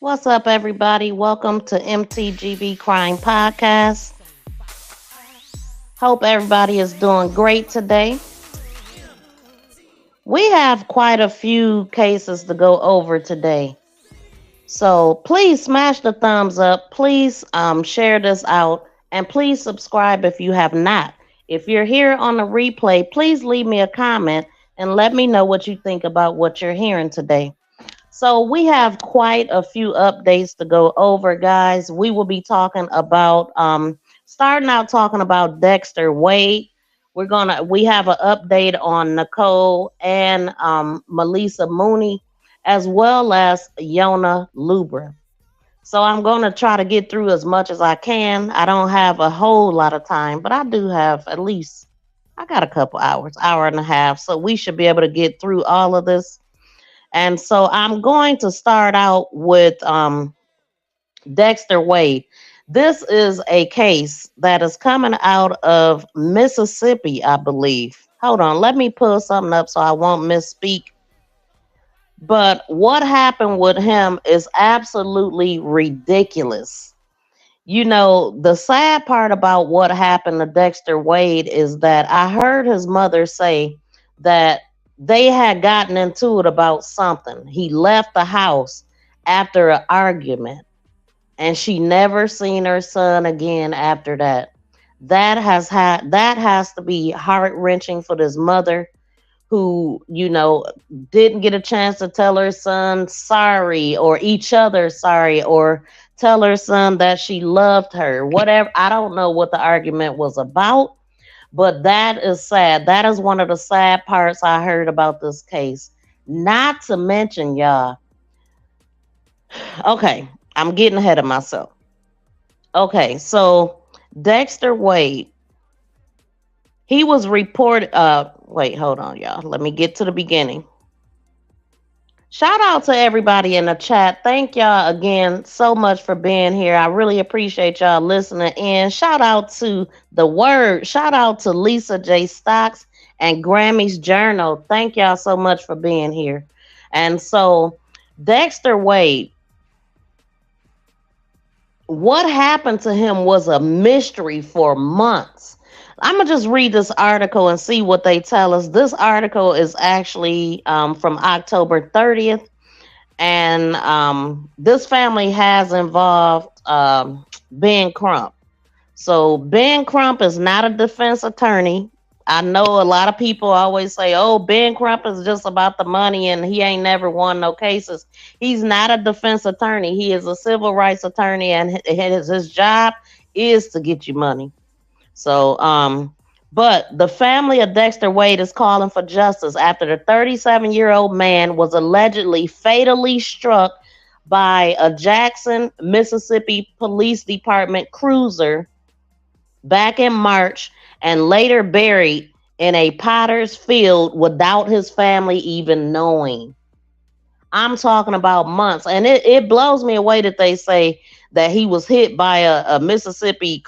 What's up, everybody? Welcome to MTGB Crime Podcast. Hope everybody is doing great today. We have quite a few cases to go over today. So please smash the thumbs up. Please share this out. And please subscribe if you have not. If you're here on the replay, please leave me a comment and let me know what you think about what you're hearing today. So we have quite a few updates to go over, guys. We will be talking about starting out talking about Dexter Wade. We have an update on Nichole and Maleesa Mooney, as well as Yolna Lubrin. So I'm going to try to get through as much as I can. I don't have a whole lot of time, but I do have I got a couple hours, hour and a half. So we should be able to get through all of this. And so I'm going to start out with Dexter Wade. This is a case that is coming out of Mississippi, I believe. Hold on, let me pull something up so I won't misspeak. But what happened with him is absolutely ridiculous. You know, the sad part about what happened to Dexter Wade is that I heard his mother say that they had gotten into it about something. He left the house after an argument, and she never seen her son again after that. That has to be heart-wrenching for this mother who, you know, didn't get a chance to tell her son sorry, or each other sorry, or tell her son that she loved her. Whatever. I don't know what the argument was about. But that is sad. That is one of the sad parts I heard about this case. Not to mention, y'all. Okay, I'm getting ahead of myself. Okay, so Dexter Wade, he was reported. Wait, hold on, y'all. Let me get to the beginning. Shout out to everybody in the chat. Thank y'all again so much for being here. I really appreciate y'all listening in. Shout out to The Word. Shout out to Lisa J. Stocks and Grammy's Journal. Thank y'all so much for being here. And so, Dexter Wade, what happened to him was a mystery for months. I'm going to just read this article and see what they tell us. This article is actually from October 30th. And this family has involved Ben Crump. So Ben Crump is not a defense attorney. I know a lot of people always say, oh, Ben Crump is just about the money and he ain't never won no cases. He's not a defense attorney. He is a civil rights attorney, and his job is to get you money. So, but the family of Dexter Wade is calling for justice after the 37-year-old man was allegedly fatally struck by a Jackson, Mississippi Police Department cruiser back in March and later buried in a potter's field without his family even knowing. I'm talking about months. And it blows me away that they say that he was hit by a Mississippi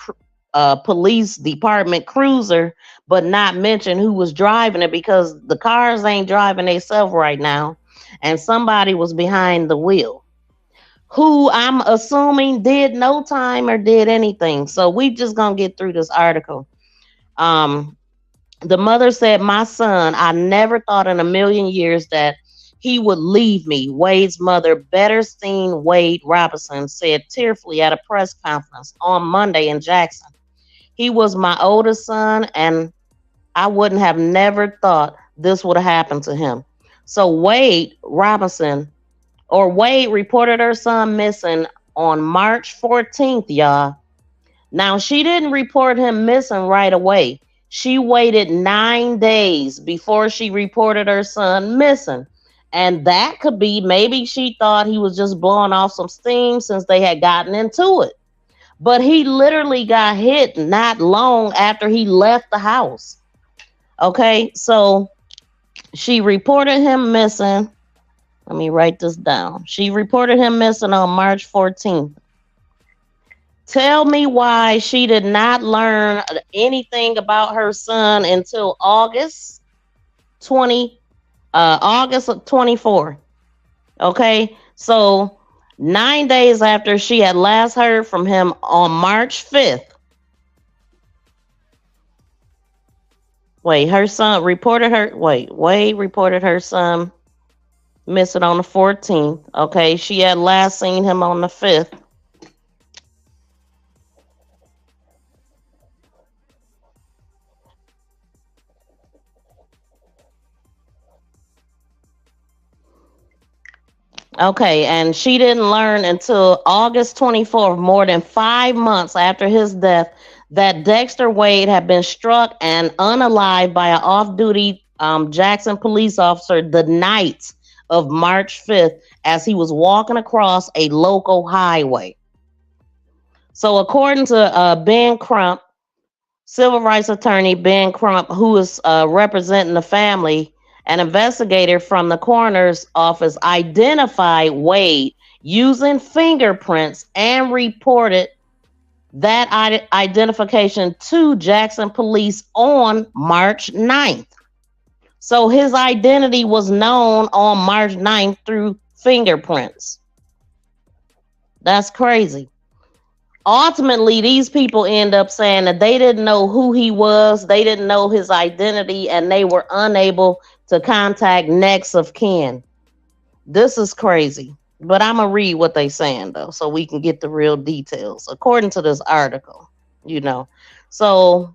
police department cruiser, but not mention who was driving it, because the cars ain't driving themselves right now, and somebody was behind the wheel. who I'm assuming did no time or did anything. So we just gonna get through this article. Um, the mother said, "My son, I never thought in a million years that he would leave me." Wade's mother, Betterstein Wade Robinson, said tearfully at a press conference on Monday in Jackson. "He was my oldest son, and I wouldn't have never thought this would have happened to him." So Wade Robinson, or Wade, reported her son missing on March 14th, y'all. Now, she didn't report him missing right away. She waited 9 days before she reported her son missing. And that could be, maybe she thought he was just blowing off some steam since they had gotten into it. But he literally got hit not long after he left the house. Okay, so she reported him missing. Let me write this down. She reported him missing on March 14th. Tell me why she did not learn anything about her son until August of 24. Okay, so 9 days after she had last heard from him on March 5th. Wade reported her son missing on the 14th. Okay, she had last seen him on the 5th. Okay, and she didn't learn until August 24th, more than 5 months after his death, that Dexter Wade had been struck and unalived by an off-duty Jackson police officer the night of March 5th as he was walking across a local highway. So according to Ben Crump, civil rights attorney Ben Crump, who is representing the family, an investigator from the coroner's office identified Wade using fingerprints and reported that identification to Jackson police on March 9th. So his identity was known on March 9th through fingerprints. That's crazy. Ultimately, these people end up saying that they didn't know who he was, they didn't know his identity, and they were unable to contact next of kin. This is crazy. But I'm going to read what they're saying, though, so we can get the real details. According to this article, So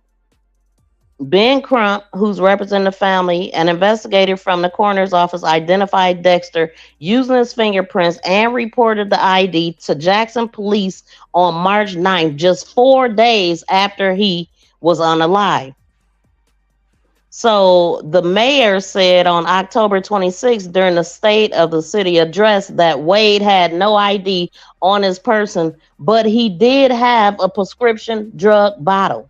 Ben Crump, who's representing the family, an investigator from the coroner's office, identified Dexter using his fingerprints and reported the ID to Jackson police on March 9th, just 4 days after he was unalive. So the mayor said on October 26th during the State of the City address that Wade had no ID on his person, but he did have a prescription drug bottle.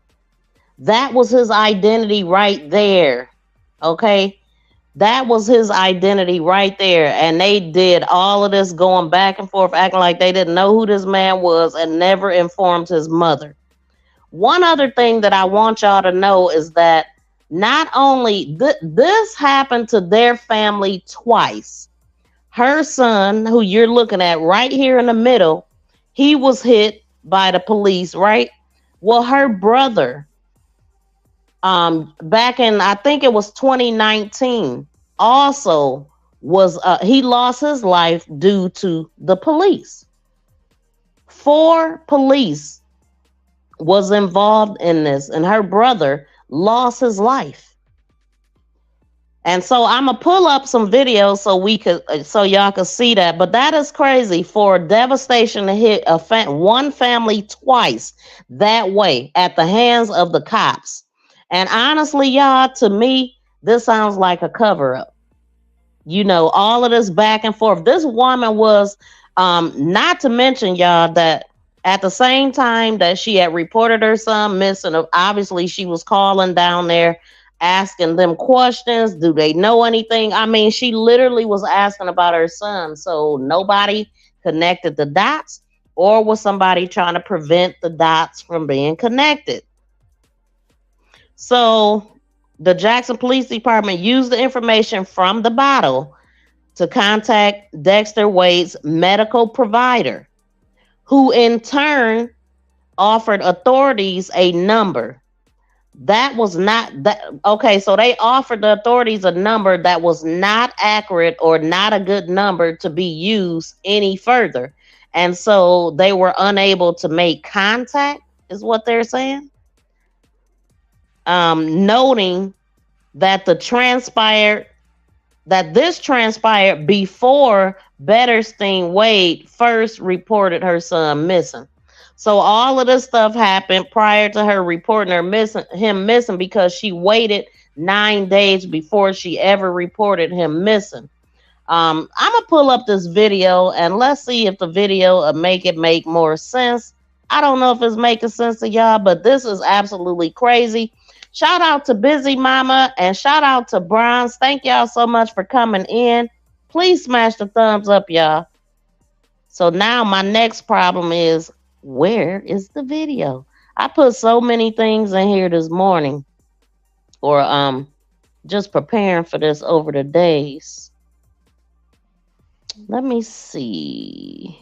That was his identity right there. Okay? That was his identity right there. And they did all of this going back and forth, acting like they didn't know who this man was and never informed his mother. One other thing that I want y'all to know is that not only this happened to their family twice. Her son, who you're looking at right here in the middle, he was hit by the police, right? Well, her brother, back in, I think it was 2019, also was he lost his life due to the police. 4 police was involved in this, and her brother lost his life. And so I'm gonna pull up some videos so y'all can see that. But that is crazy for devastation to hit one family twice that way at the hands of the cops. And honestly, y'all, to me, this sounds like a cover-up. All of this back and forth. This woman was, not to mention, y'all, that at the same time that she had reported her son missing, obviously she was calling down there, asking them questions. Do they know anything? I mean, she literally was asking about her son. So nobody connected the dots, or was somebody trying to prevent the dots from being connected? So the Jackson Police Department used the information from the bottle to contact Dexter Wade's medical provider, who in turn offered authorities a number. That was not that okay, so they offered the authorities a number that was not accurate or not a good number to be used any further. And so they were unable to make contact, is what they're saying. Noting that this transpired before Betterstein Wade first reported her son missing. So all of this stuff happened prior to her reporting him missing because she waited 9 days before she ever reported him missing. I'm gonna pull up this video and let's see if the video will make more sense. I don't know if it's making sense to y'all, but this is absolutely crazy. Shout out to Busy Mama and shout out to Bronze. Thank y'all so much for coming in. Please smash the thumbs up, y'all. So now my next problem is, where is the video? I put so many things in here this morning, or just preparing for this over the days. Let me see.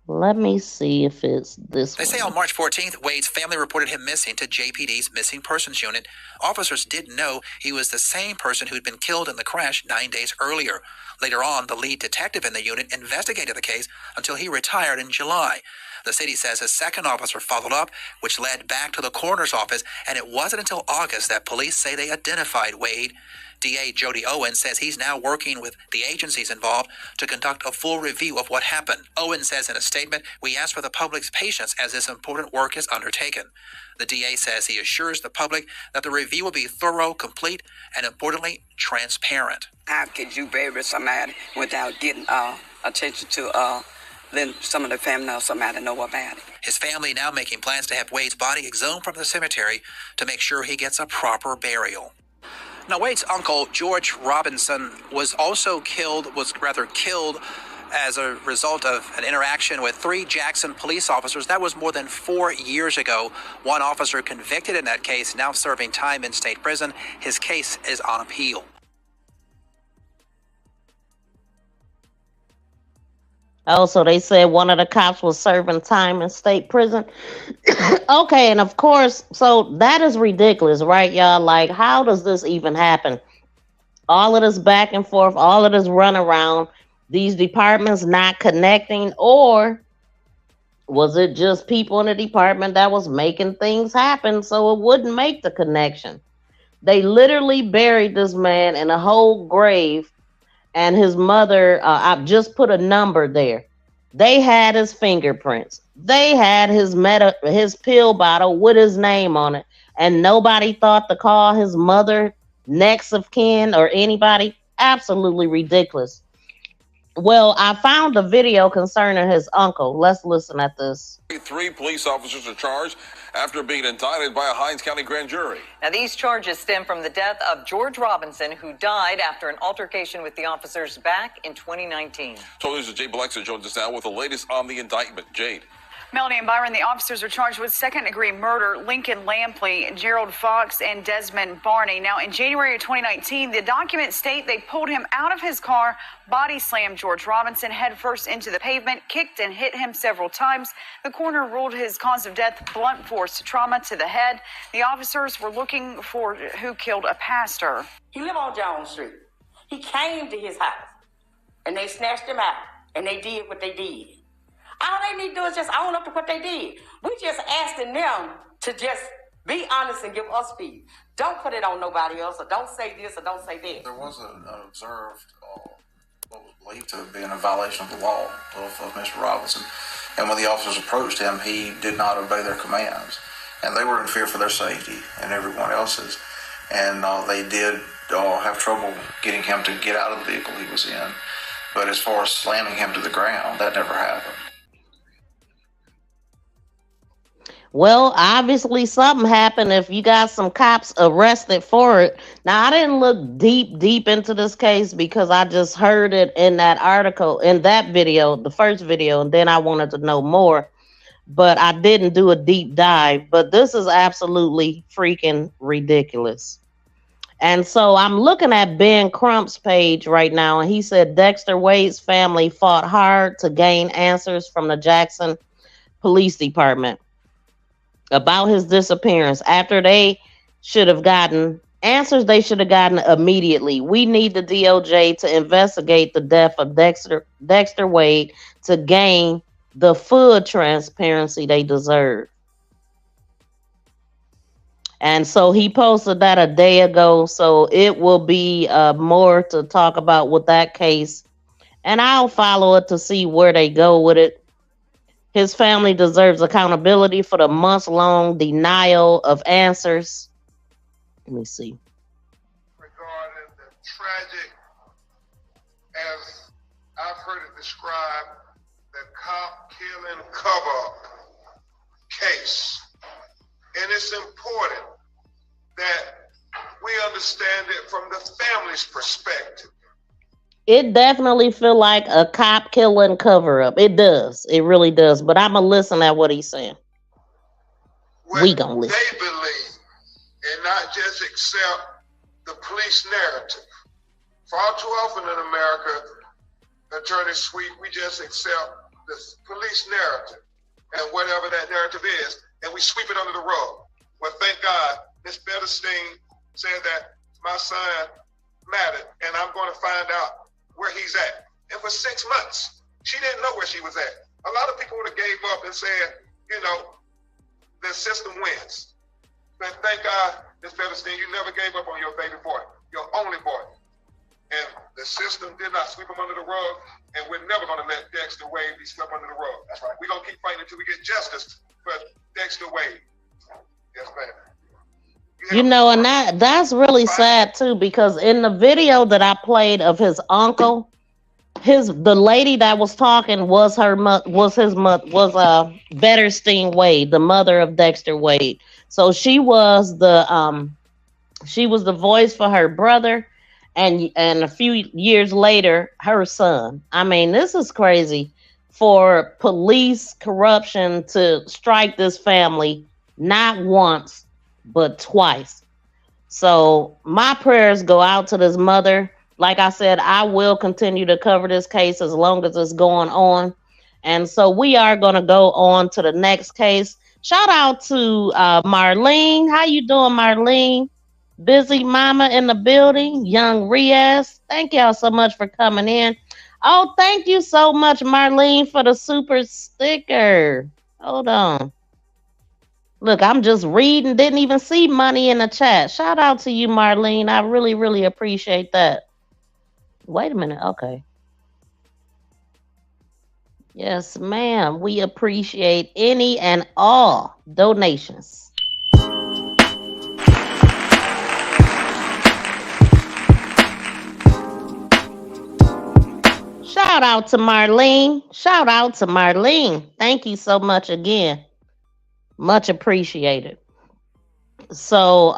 Let me see if it's this They say on March 14th, Wade's family reported him missing to JPD's Missing Persons Unit. Officers didn't know he was the same person who'd been killed in the crash 9 days earlier. Later on, the lead detective in the unit investigated the case until he retired in July. The city says a second officer followed up, which led back to the coroner's office, and it wasn't until August that police say they identified Wade. DA Jody Owens says he's now working with the agencies involved to conduct a full review of what happened. Owens says in a statement, "We ask for the public's patience as this important work is undertaken." The DA says he assures the public that the review will be thorough, complete, and importantly, transparent. How could you bury somebody without getting attention to then some of the family or somebody know about it? His family now making plans to have Wade's body exhumed from the cemetery to make sure he gets a proper burial. Now, Wade's uncle, George Robinson, was killed as a result of an interaction with 3 Jackson police officers. That was more than 4 years ago. One officer convicted in that case, now serving time in state prison. His case is on appeal. Oh, so they said one of the cops was serving time in state prison. Okay, and of course, so that is ridiculous, right, y'all? Like, how does this even happen? All of this back and forth, all of this run around, these departments not connecting, or was it just people in the department that was making things happen so it wouldn't make the connection? They literally buried this man in a whole grave. And his mother, I've just put a number there. They had his fingerprints. They had his pill bottle with his name on it. And nobody thought to call his mother next of kin or anybody. Absolutely ridiculous. Well, I found a video concerning his uncle. Let's listen at this. 3 police officers are charged after being indicted by a Hinds County grand jury. Now, these charges stem from the death of George Robinson, who died after an altercation with the officers back in 2019. So News' Jade Blexer joins us now with the latest on the indictment. Jade. Melanie and Byron, the officers are charged with second-degree murder. Lincoln Lampley, Gerald Fox, and Desmond Barney. Now, in January of 2019, the documents state they pulled him out of his car, body slammed George Robinson headfirst into the pavement, kicked and hit him several times. The coroner ruled his cause of death blunt force trauma to the head. The officers were looking for who killed a pastor. He lived on Jones Street. He came to his house, and they snatched him out, and they did what they did. All they need to do is just own up to what they did. We just asking them to just be honest and give us peace. Don't put it on nobody else, or don't say this, or don't say that. There was an observed, what was believed to have been a violation of the law of Mr. Robinson. And when the officers approached him, he did not obey their commands. And they were in fear for their safety and everyone else's. And they did have trouble getting him to get out of the vehicle he was in. But as far as slamming him to the ground, that never happened. Well, obviously something happened if you got some cops arrested for it. Now, I didn't look deep into this case because I just heard it in that article, in that video, the first video, and then I wanted to know more. But I didn't do a deep dive. But this is absolutely freaking ridiculous. And so I'm looking at Ben Crump's page right now, and he said Dexter Wade's family fought hard to gain answers from the Jackson Police Department about his disappearance. After they should have gotten answers, they should have gotten immediately. We need the DOJ to investigate the death of Dexter Wade to gain the full transparency they deserve. And so he posted that a day ago. So it will be more to talk about with that case. And I'll follow it to see where they go with it. His family deserves accountability for the months-long denial of answers. Let me see. Regarding the tragic, as I've heard it described, the cop killing cover-up case. And it's important that we understand it from the family's perspective. It definitely feel like a cop killing cover-up. It does. It really does. But I'm going to listen at what he's saying. We going to listen. They believe and not just accept the police narrative. Far too often in America, Attorney Sweet, we just accept the police narrative and whatever that narrative is, and we sweep it under the rug. Well, thank God, Ms. Betterstein said that my son mattered, and I'm going to find out where he's at. And for 6 months, she didn't know where she was at. A lot of people would have gave up and said, you know, the system wins. But thank God, Ms. Betterstein, you never gave up on your baby boy, your only boy. And the system did not sweep him under the rug, and we're never going to let Dexter Wade be swept under the rug. That's right. We're going to keep fighting until we get justice for Dexter Wade. Yes, ma'am. You know, and that's really sad too, because in the video that I played of his uncle, the lady that was talking was Betterstein Wade, the mother of Dexter Wade. So she was the voice for her brother, and a few years later, her son. I mean, this is crazy for police corruption to strike this family not once but twice. So my prayers go out to this mother. Like I said, I will continue to cover this case as long as it's going on. And so we are going to go on to the next case. Shout out to Marlene. How you doing, Marlene? Busy mama in the building. Young Riaz. Thank y'all so much for coming in. Oh, thank you so much, Marlene, for the super sticker. Hold on. Look, I'm just reading, didn't even see money in the chat. Shout out to you, Marlene. I really, really appreciate that. Wait a minute. Okay. Yes, ma'am. We appreciate any and all donations. Shout out to Marlene. Shout out to Marlene. Thank you so much again. Much appreciated. So,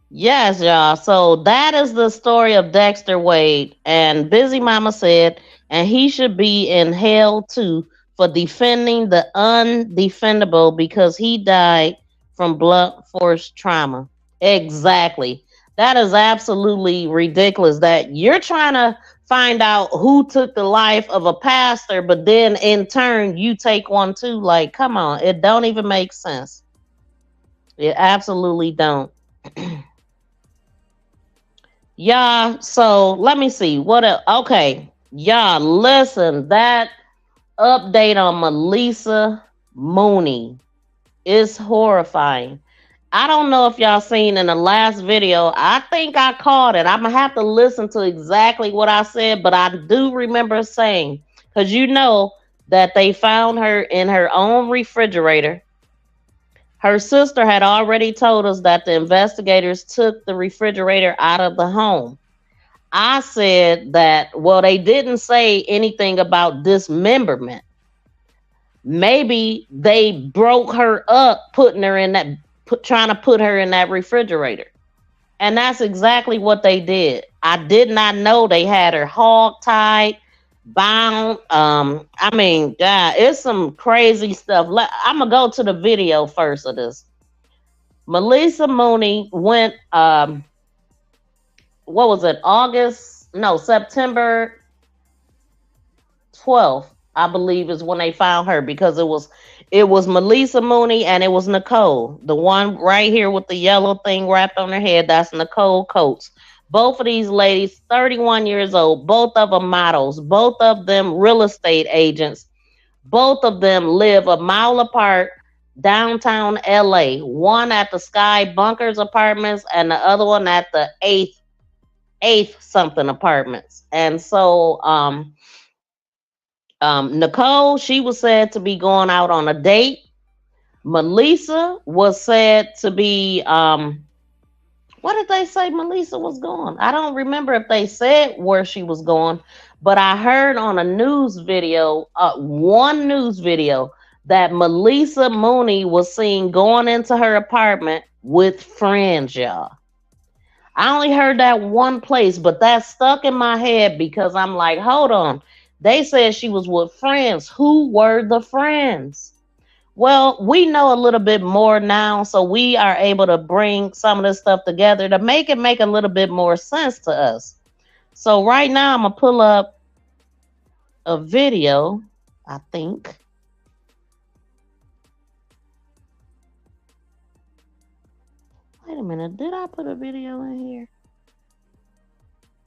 yes, y'all. So that is the story of Dexter Wade. And Busy Mama said, and he should be in hell too for defending the undefendable because he died from blunt force trauma. Exactly. That is absolutely ridiculous that you're trying to find out who took the life of a pastor, but then in turn you take one too. Like, come on, it don't even make sense. It absolutely don't. Yeah, so let me see okay, y'all listen, that update on Maleesa Mooney is horrifying. I don't know if y'all seen in the last video. I think I caught it. I'm going to have to listen to exactly what I said, but I do remember saying, because you know that they found her in her own refrigerator. Her sister had already told us that the investigators took the refrigerator out of the home. I said that, well, they didn't say anything about dismemberment. Maybe they broke her up, putting her in that, trying to put her in that refrigerator. And that's exactly what they did. I did not know they had her hog tied, bound. I mean, God, it's some crazy stuff. I'm going to go to the video first of this. Maleesa Mooney went, what was it, September 12th, I believe, is when they found her, because it was Maleesa Mooney and it was Nichole. The one right here with the yellow thing wrapped on her head, that's Nichole Coates. Both of these ladies, 31 years old, both of them models, both of them real estate agents. Both of them live a mile apart downtown LA. One at the Sky Bunkers Apartments and the other one at the eighth something apartments. And so Nichole, she was said to be going out on a date. Maleesa was said to be what did they say Maleesa was going? I don't remember if they said where she was going, but I heard on a news video, one news video, that Maleesa Mooney was seen going into her apartment with friends, y'all. I only heard that one place, but that stuck in my head because I'm like, hold on. They said she was with friends. Who were the friends? Well, we know a little bit more now, so we are able to bring some of this stuff together to make it make a little bit more sense to us. So right now, I'm going to pull up a video, I think. Wait a minute, did I put a video in here?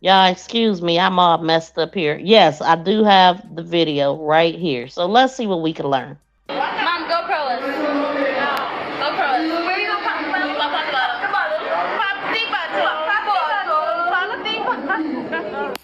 Y'all, excuse me, I'm all messed up here. Yes, I do have the video right here. So let's see what we can learn. Mom, GoPro us. GoPro us. Where you gonna pop?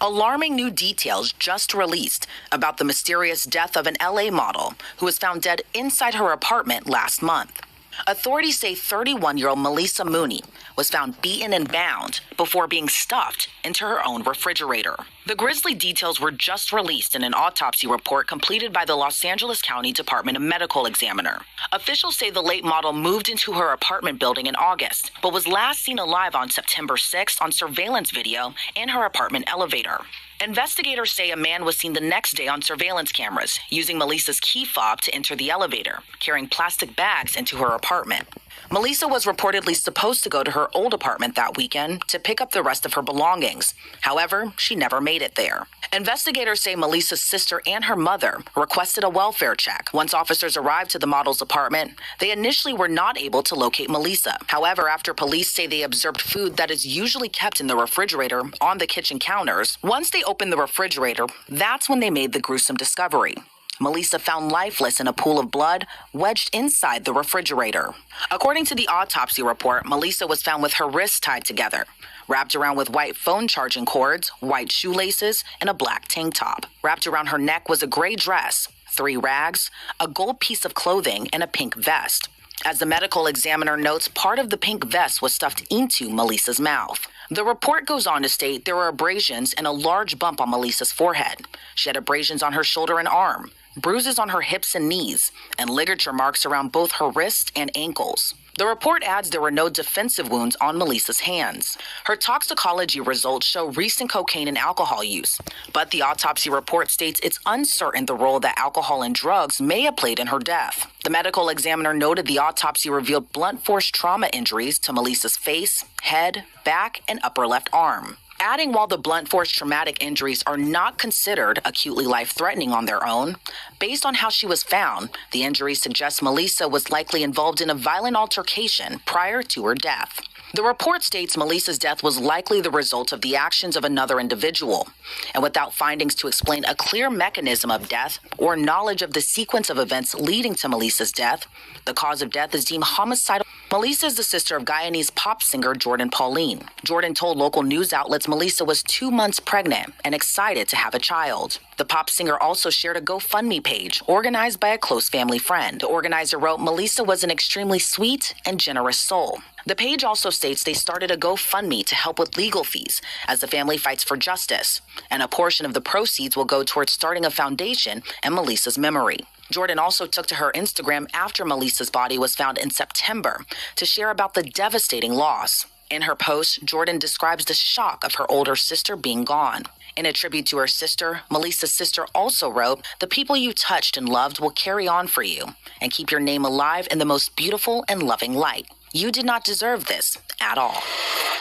Alarming new details just released about the mysterious death of an LA model who was found dead inside her apartment last month. Authorities say 31-year-old Maleesa Mooney was found beaten and bound before being stuffed into her own refrigerator. The grisly details were just released in an autopsy report completed by the Los Angeles County Department of Medical Examiner. Officials say the late model moved into her apartment building in August, but was last seen alive on September 6th on surveillance video in her apartment elevator. Investigators say a man was seen the next day on surveillance cameras using Maleesa's key fob to enter the elevator, carrying plastic bags into her apartment. Maleesa was reportedly supposed to go to her old apartment that weekend to pick up the rest of her belongings. However, she never made it there. Investigators say Maleesa's sister and her mother requested a welfare check. Once officers arrived to the model's apartment, they initially were not able to locate Maleesa. However, after police say they observed food that is usually kept in the refrigerator on the kitchen counters, once they opened the refrigerator, that's when they made the gruesome discovery. Maleesa found lifeless in a pool of blood wedged inside the refrigerator. According to the autopsy report, Maleesa was found with her wrists tied together, wrapped around with white phone charging cords, white shoelaces, and a black tank top. Wrapped around her neck was a gray dress, 3 rags, a gold piece of clothing, and a pink vest. As the medical examiner notes, part of the pink vest was stuffed into Maleesa's mouth. The report goes on to state there were abrasions and a large bump on Maleesa's forehead. She had abrasions on her shoulder and arm, bruises on her hips and knees, and ligature marks around both her wrists and ankles. The report adds there were no defensive wounds on Maleesa's hands. Her toxicology results show recent cocaine and alcohol use, but the autopsy report states it's uncertain the role that alcohol and drugs may have played in her death. The medical examiner noted the autopsy revealed blunt force trauma injuries to Maleesa's face, head, back, and upper left arm. Adding, while the blunt force traumatic injuries are not considered acutely life-threatening on their own, based on how she was found, the injuries suggest Maleesa was likely involved in a violent altercation prior to her death. The report states Maleesa's death was likely the result of the actions of another individual, and without findings to explain a clear mechanism of death or knowledge of the sequence of events leading to Maleesa's death, the cause of death is deemed homicidal. Maleesa is the sister of Guyanese pop singer Jordan Pauline. Jordan told local news outlets Maleesa was 2 months pregnant and excited to have a child. The pop singer also shared a GoFundMe page organized by a close family friend. The organizer wrote, "Maleesa was an extremely sweet and generous soul." The page also states they started a GoFundMe to help with legal fees as the family fights for justice, and a portion of the proceeds will go towards starting a foundation in Maleesa's memory. Jordan also took to her Instagram after Maleesa's body was found in September to share about the devastating loss. In her post, Jordan describes the shock of her older sister being gone. In a tribute to her sister, Maleesa's sister also wrote, "The people you touched and loved will carry on for you and keep your name alive in the most beautiful and loving light. You did not deserve this at all.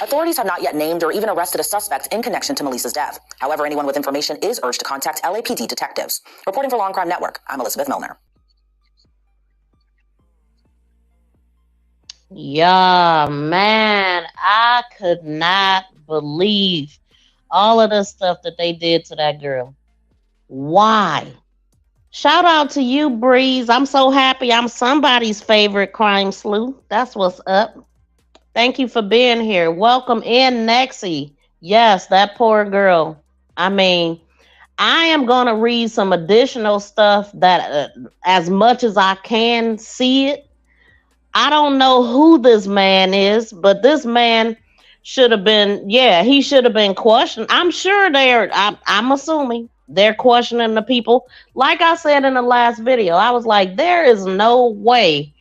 Authorities have not yet named or even arrested a suspect in connection to Maleesa's death. However, anyone with information is urged to contact LAPD detectives. Reporting for Law and Crime Network, I'm Elizabeth Milner. Yeah, man, I could not believe all of the stuff that they did to that girl. Why? Shout out to you, Breeze. I'm so happy I'm somebody's favorite crime sleuth. That's what's up. Thank you for being here. Welcome in, Nexie. Yes, that poor girl. I mean, I am going to read some additional stuff that as much as I can see it. I don't know who this man is, but this man should have been, he should have been questioned. I'm sure I'm assuming they're questioning the people. Like I said in the last video, I was like, there is no way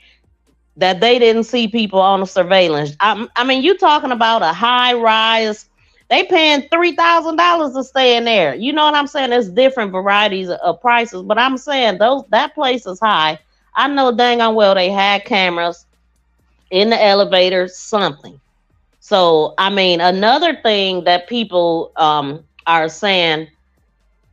that they didn't see people on the surveillance. I mean, you talking about a high rise. They paying $3,000 to stay in there. You know what I'm saying? There's different varieties of prices, but I'm saying that place is high. I know dang on well they had cameras in the elevator, something. So, I mean, another thing that people are saying,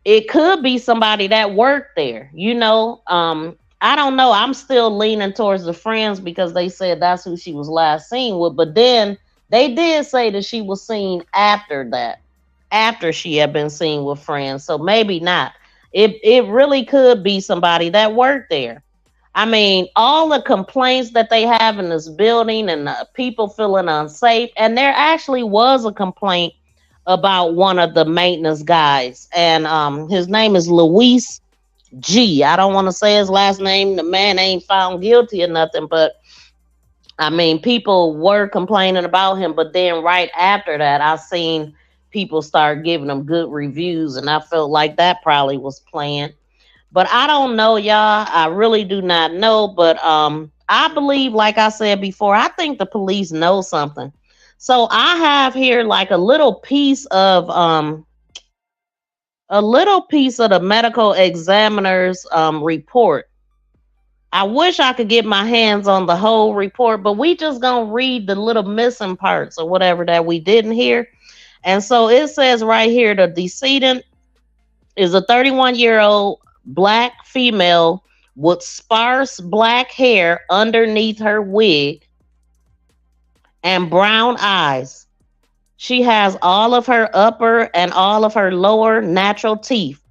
it could be somebody that worked there. You know, I don't know. I'm still leaning towards the friends because they said that's who she was last seen with. But then they did say that she was seen after that, after she had been seen with friends. So maybe not. It really could be somebody that worked there. I mean, all the complaints that they have in this building and people feeling unsafe. And there actually was a complaint about one of the maintenance guys. And his name is Luis G. I don't want to say his last name. The man ain't found guilty or nothing. But, I mean, people were complaining about him. But then right after that, I seen people start giving him good reviews. And I felt like that probably was planned. But I don't know, y'all. I really do not know. But I believe, like I said before, I think the police know something. So I have here like a little piece of the medical examiner's report. I wish I could get my hands on the whole report, but we just gonna read the little missing parts or whatever that we didn't hear. And so it says right here, the decedent is a 31-year-old Black female with sparse black hair underneath her wig and brown eyes. She has all of her upper and all of her lower natural teeth.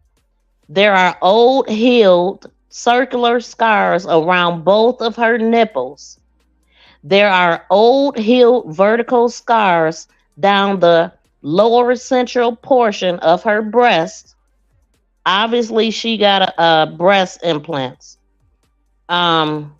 There are old healed circular scars around both of her nipples. There are old healed vertical scars down the lower central portion of her breast. Obviously, she got breast implants. Hold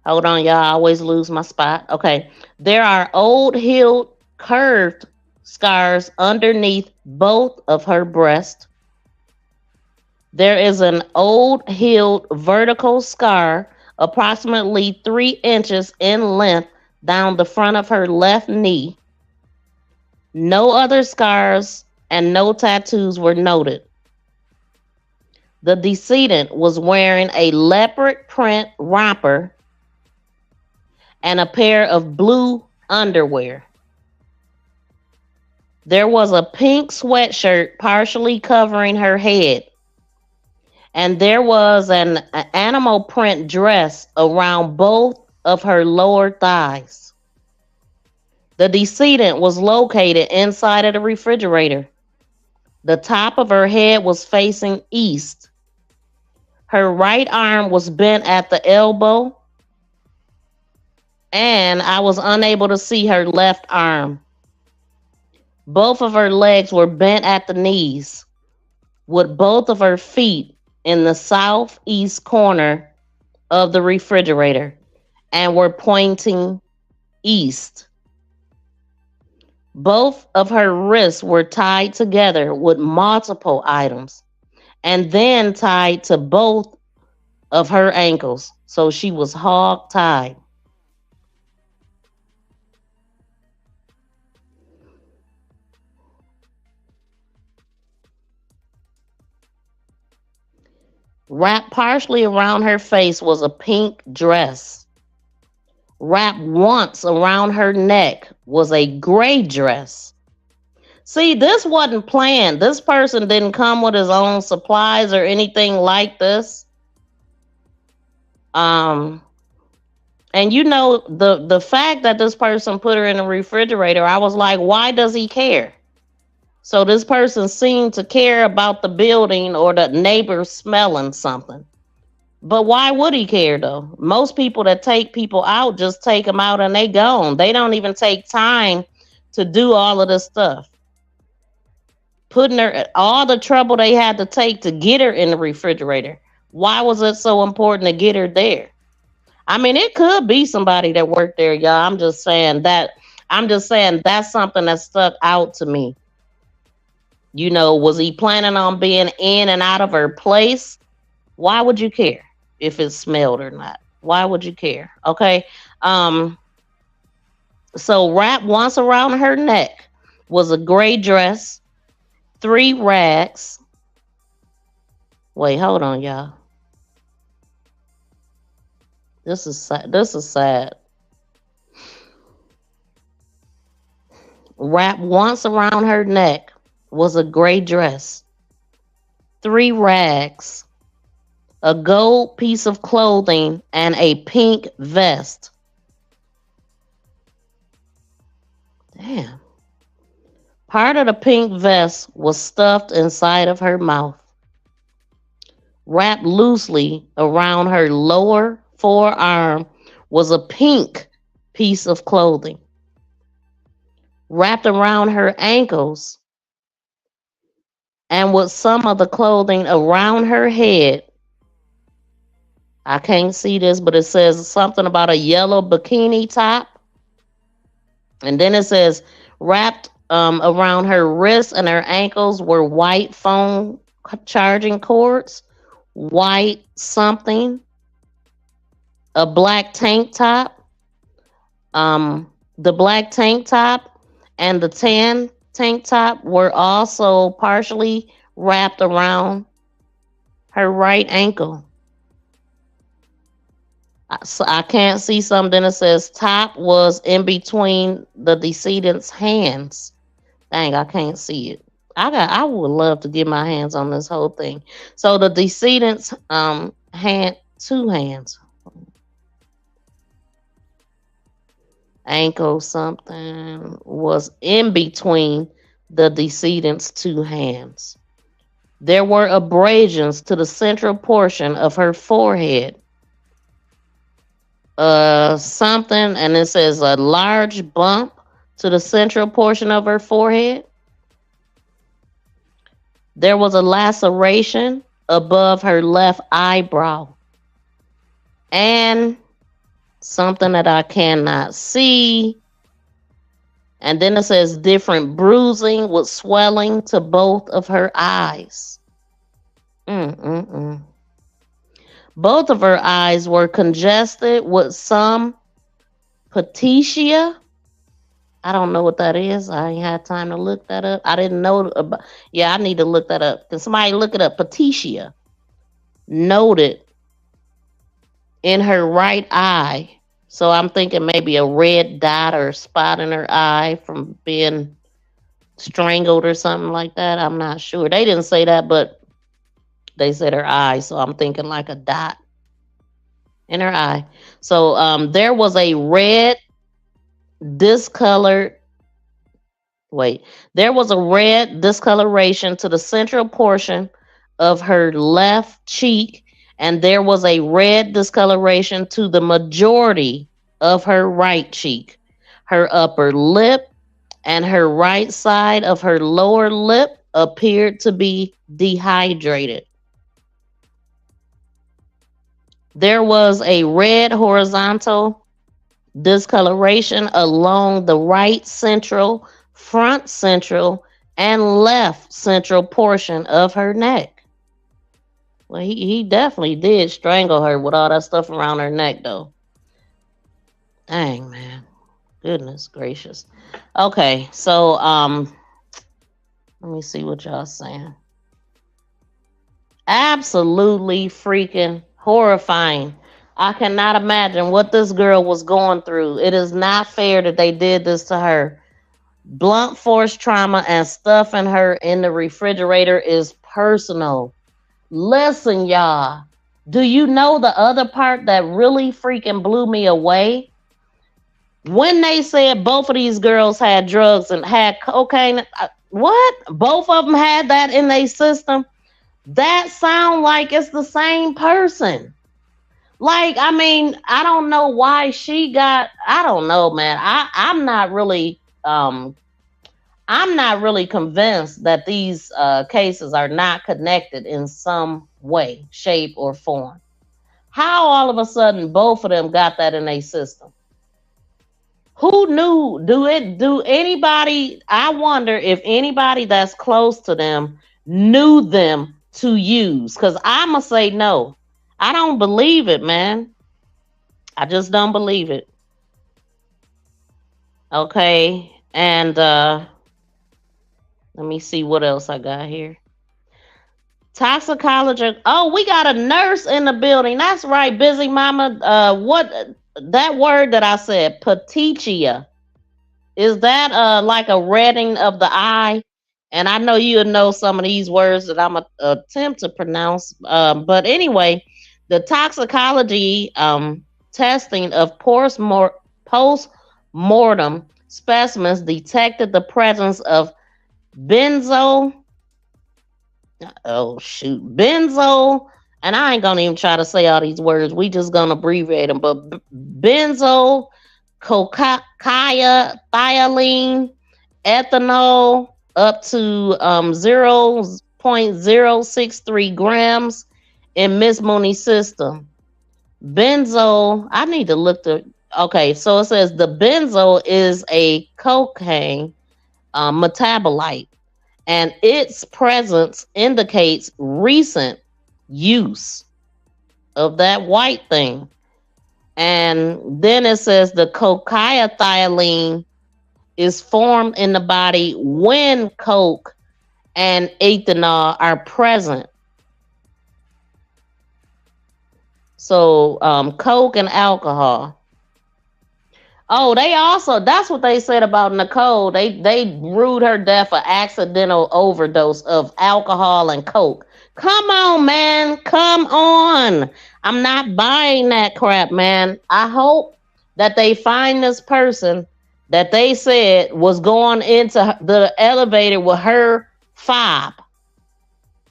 on, y'all. I always lose my spot. Okay. There are old, healed, curved scars underneath both of her breasts. There is an old, healed, vertical scar approximately 3 inches in length down the front of her left knee. No other scars and no tattoos were noted. The decedent was wearing a leopard print romper and a pair of blue underwear. There was a pink sweatshirt partially covering her head. And there was an animal print dress around both of her lower thighs. The decedent was located inside of the refrigerator. The top of her head was facing east. Her right arm was bent at the elbow, and I was unable to see her left arm. Both of her legs were bent at the knees, with both of her feet in the southeast corner of the refrigerator and were pointing east. Both of her wrists were tied together with multiple items and then tied to both of her ankles. So she was hog tied. Wrapped partially around her face was a pink dress. Wrapped once around her neck was a gray dress. See, this wasn't planned. This person didn't come with his own supplies or anything like this. And you know, the fact that this person put her in the refrigerator, I was like, why does he care? So this person seemed to care about the building or the neighbors smelling something. But why would he care though? Most people that take people out just take them out and they gone. They don't even take time to do all of this stuff. Putting her, all the trouble they had to take to get her in the refrigerator. Why was it so important to get her there? I mean, it could be somebody that worked there, y'all. I'm just saying that's something that stuck out to me. You know, was he planning on being in and out of her place? Why would you care if it smelled or not? Why would you care? Okay. So wrapped once around her neck was a gray dress, 3 rags. Wait, hold on, y'all. This is sad. Wrapped once around her neck was a gray dress, 3 rags, a gold piece of clothing, and a pink vest. Damn. Part of the pink vest was stuffed inside of her mouth. Wrapped loosely around her lower forearm was a pink piece of clothing. Wrapped around her ankles and with some of the clothing around her head. I can't see this, but it says something about a yellow bikini top. And then it says wrapped around her wrists and her ankles were white phone charging cords, white something, a black tank top, the black tank top and the tan tank top were also partially wrapped around her right ankle. So I can't see something that says top was in between the decedent's hands. Dang, I can't see it. I would love to get my hands on this whole thing. So the decedent's hand, 2 hands. Ankle something was in between the decedent's 2 hands. There were abrasions to the central portion of her forehead. Something, and it says a large bump to the central portion of her forehead. There was a laceration above her left eyebrow. And something that I cannot see. And then it says different bruising with swelling to both of her eyes. Both of her eyes were congested with some petechia. I don't know what that is. I ain't had time to look that up. I didn't know about. Yeah, I need to look that up. Can somebody look it up? Petechia. Noted in her right eye. So I'm thinking maybe a red dot or spot in her eye from being strangled or something like that. I'm not sure. They didn't say that, but they said her eye. So I'm thinking like a dot in her eye. So there was a red discolored. There was a red discoloration to the central portion of her left cheek. And there was a red discoloration to the majority of her right cheek, her upper lip, and her right side of her lower lip appeared to be dehydrated. There was a red horizontal discoloration along the right central, front central, and left central portion of her neck. Well, he definitely did strangle her with all that stuff around her neck, though. Dang, man. Goodness gracious. Okay, so let me see what y'all saying. Absolutely freaking horrifying. I cannot imagine what this girl was going through. It is not fair that they did this to her. Blunt force trauma and stuffing her in the refrigerator is personal. Listen, y'all. Do you know the other part that really freaking blew me away? When they said both of these girls had drugs and had cocaine, what? Both of them had that in their system? That sound like it's the same person. Like, I mean, I don't know why she got, I don't know, man. I'm not really convinced that these cases are not connected in some way, shape, or form. How all of a sudden both of them got that in their system? Who knew? Do anybody, I wonder if anybody that's close to them knew them to use, because I'ma say no. I don't believe it, man. I just don't believe it. Okay, and let me see what else I got here. Toxicology. Oh, we got a nurse in the building. That's right, busy mama. What that word that I said, petechia. Is that like a reddening of the eye? And I know you'll know some of these words that I'm attempt to pronounce. But anyway, the toxicology testing of post-mortem specimens detected the presence of benzo, and I ain't gonna even try to say all these words. We just gonna abbreviate them. But benzo, thiolene, ethanol, up to 0.063 grams in Miss Mooney's system. Benzo, I need to look the. Okay, so it says the benzo is a cocaine metabolite, and its presence indicates recent use of that white thing. And then it says the thiolene is formed in the body when coke and ethanol are present. So coke and alcohol. Oh, they also, that's what they said about Nichole. They ruled her death an accidental overdose of alcohol and coke. Come on, man. Come on. I'm not buying that crap, man. I hope that they find this person that they said was going into the elevator with her fob.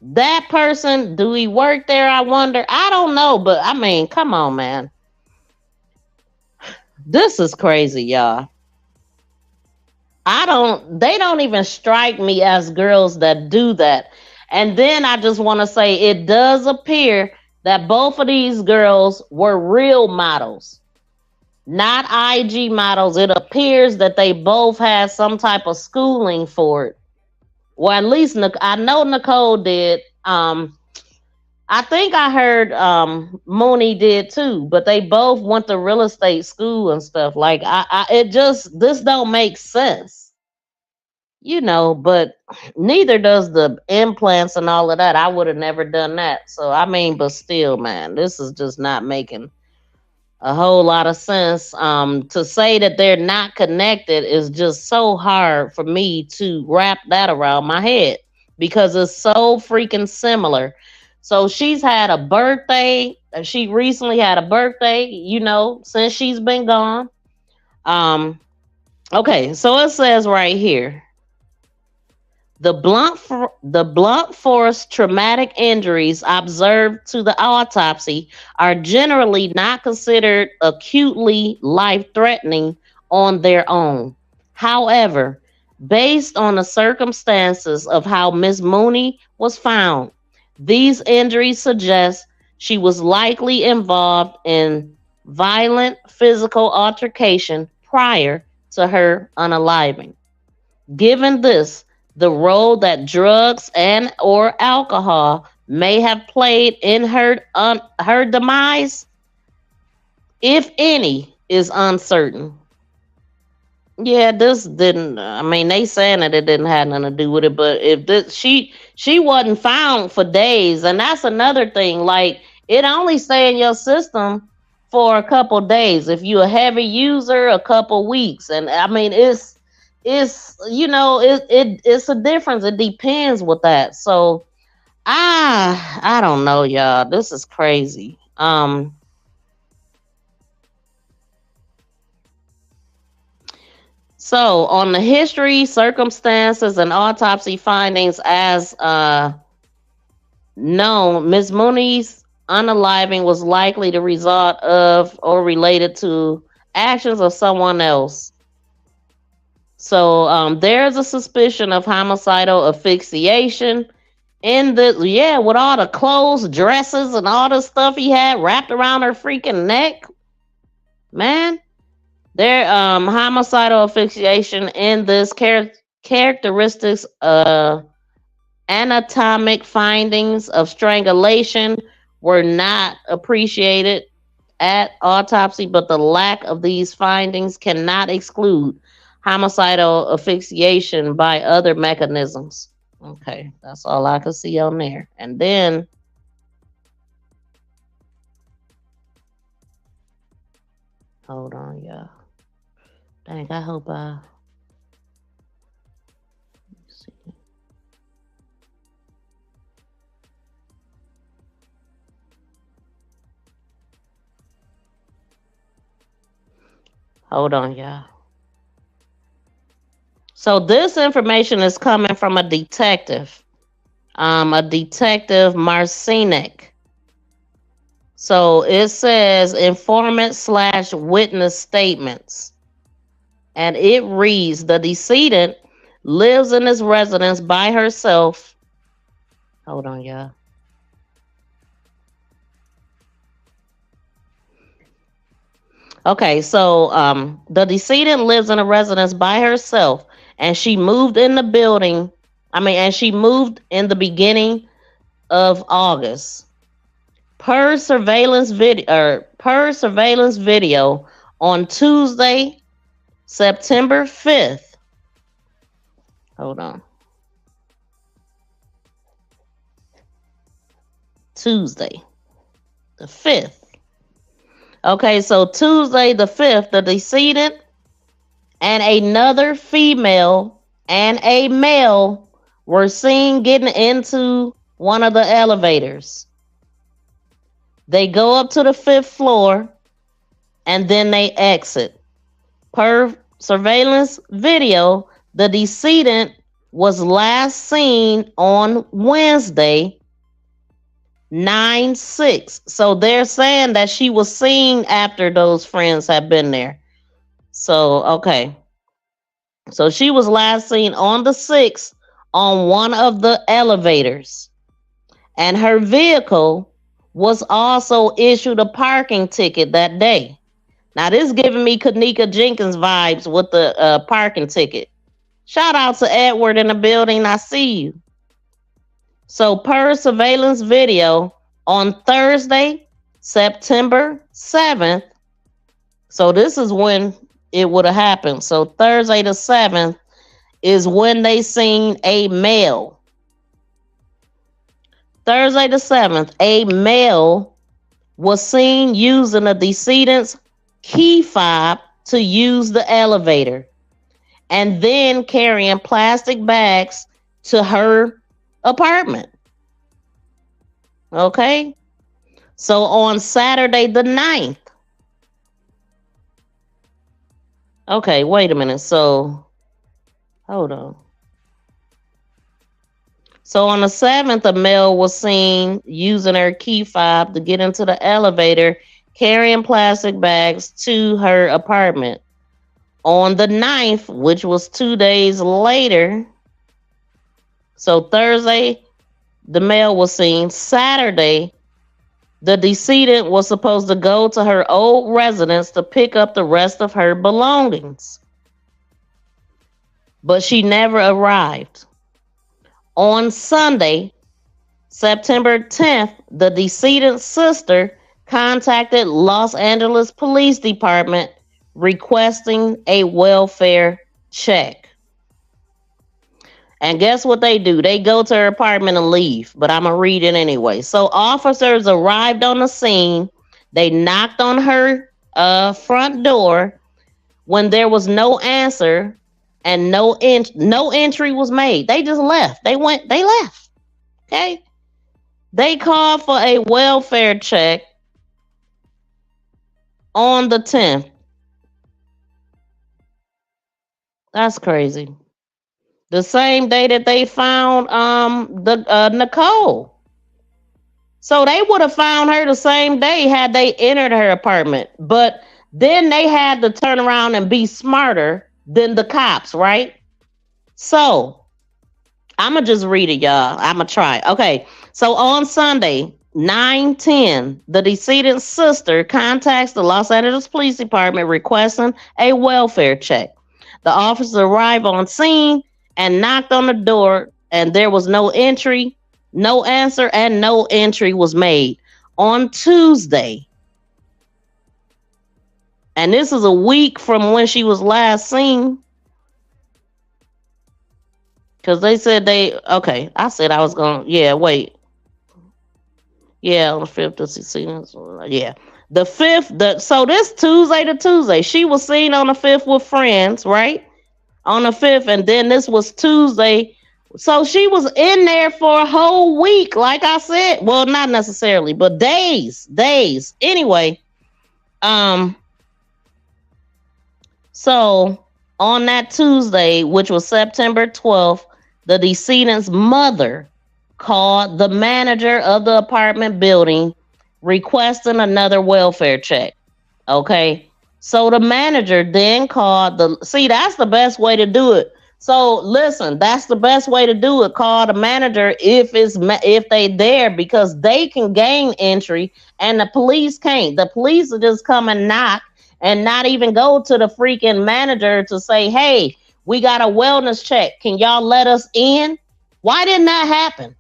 That person, do he work there? I wonder. I don't know, but I mean, come on, man. This is crazy, y'all. They don't even strike me as girls that do that. And then I just want to say it does appear that both of these girls were real models, not IG models. It appears that they both had some type of schooling for it. Well, at least I know Nichole did. I think I heard Mooney did too, but they both went to real estate school and stuff. Like this don't make sense, you know. But neither does the implants and all of that. I would have never done that. So I mean, but still, man, this is just not making a whole lot of sense. To say that they're not connected is just so hard for me to wrap that around my head because it's so freaking similar. So she's had a birthday. She recently had a birthday, you know, since she's been gone. Okay, so it says right here, the blunt force traumatic injuries observed to the autopsy are generally not considered acutely life-threatening on their own. However, based on the circumstances of how Miss Mooney was found, these injuries suggest she was likely involved in violent physical altercation prior to her unaliving. Given this, the role that drugs and or alcohol may have played in her demise, if any, is uncertain. Yeah, this didn't. I mean, they saying that it didn't have nothing to do with it, but if this, she wasn't found for days, and that's another thing. Like, it only stay in your system for a couple days. If you're a heavy user, a couple weeks. And I mean, it's it's a difference. It depends with that. So I don't know, y'all. This is crazy. So on the history, circumstances, and autopsy findings as known, Ms. Mooney's unaliving was likely the result of or related to actions of someone else. So there's a suspicion of homicidal asphyxiation in with all the clothes, dresses, and all the stuff he had wrapped around her freaking neck. Man, there homicidal asphyxiation in this characteristics anatomic findings of strangulation were not appreciated at autopsy, but the lack of these findings cannot exclude homicidal asphyxiation by other mechanisms. Okay, that's all I can see on there. And then hold on, y'all. Dang, I hope see. Hold on, y'all. So this information is coming from a detective Marcinek. So it says informant/witness statements. And it reads, the decedent lives in his residence by herself. Hold on, y'all. Okay, so the decedent lives in a residence by herself, and she moved in the building. And she moved in the beginning of August. Per surveillance video on Tuesday, September 5th. Hold on. Tuesday, the 5th. Okay, so Tuesday the 5th, the decedent and another female and a male were seen getting into one of the elevators. They go up to the 5th floor and then they exit. Per surveillance video, the decedent was last seen on Wednesday, 9/6. So they're saying that she was seen after those friends had been there. So, okay. So she was last seen on the 6th on one of the elevators. And her vehicle was also issued a parking ticket that day. Now, this is giving me Kanika Jenkins vibes with the parking ticket. Shout out to Edward in the building. I see you. So per surveillance video on Thursday, September 7th. So this is when it would have happened. So Thursday the 7th is when they seen a male. Thursday the 7th, a male was seen using the decedent's key fob to use the elevator and then carrying plastic bags to her apartment. Okay. So on Saturday the 9th. Okay, wait a minute. So hold on. So on the 7th, a male was seen using her key fob to get into the elevator, carrying plastic bags to her apartment. On the 9th, which was 2 days later, so Thursday, the male was seen. Saturday, the decedent was supposed to go to her old residence to pick up the rest of her belongings. But she never arrived. On Sunday, September 10th, the decedent's sister contacted Los Angeles Police Department requesting a welfare check. And guess what they do? They go to her apartment and leave, but I'm going to read it anyway. So officers arrived on the scene They knocked on her front door. When there was no answer and no entry was made, they just left. They left. Okay. They called for a welfare check on the 10th. That's crazy. The same day that they found Nichole. So they would have found her the same day had they entered her apartment. But then they had to turn around and be smarter than the cops, right? So I'm going to just read it, y'all. I'm going to try. Okay. So on Sunday, 9/10, the decedent's sister contacts the Los Angeles Police Department requesting a welfare check. The officers arrived on scene and knocked on the door, and there was no entry, no answer, and no entry was made. On Tuesday, and this is a week from when she was last seen, because they said I said I was going to, on the 5th of the yeah. The 5th, so this Tuesday to Tuesday, she was seen on the 5th with friends, right? On the 5th, and then this was Tuesday. So she was in there for a whole week, like I said. Well, not necessarily, but days. Anyway, so on that Tuesday, which was September 12th, the decedent's mother called the manager of the apartment building requesting another welfare check. Okay. So the manager then called that's the best way to do it. So listen, that's the best way to do it. Call the manager if they there, because they can gain entry and the police can't. The police will just come and knock and not even go to the freaking manager to say, hey, we got a wellness check. Can y'all let us in? Why didn't that happen?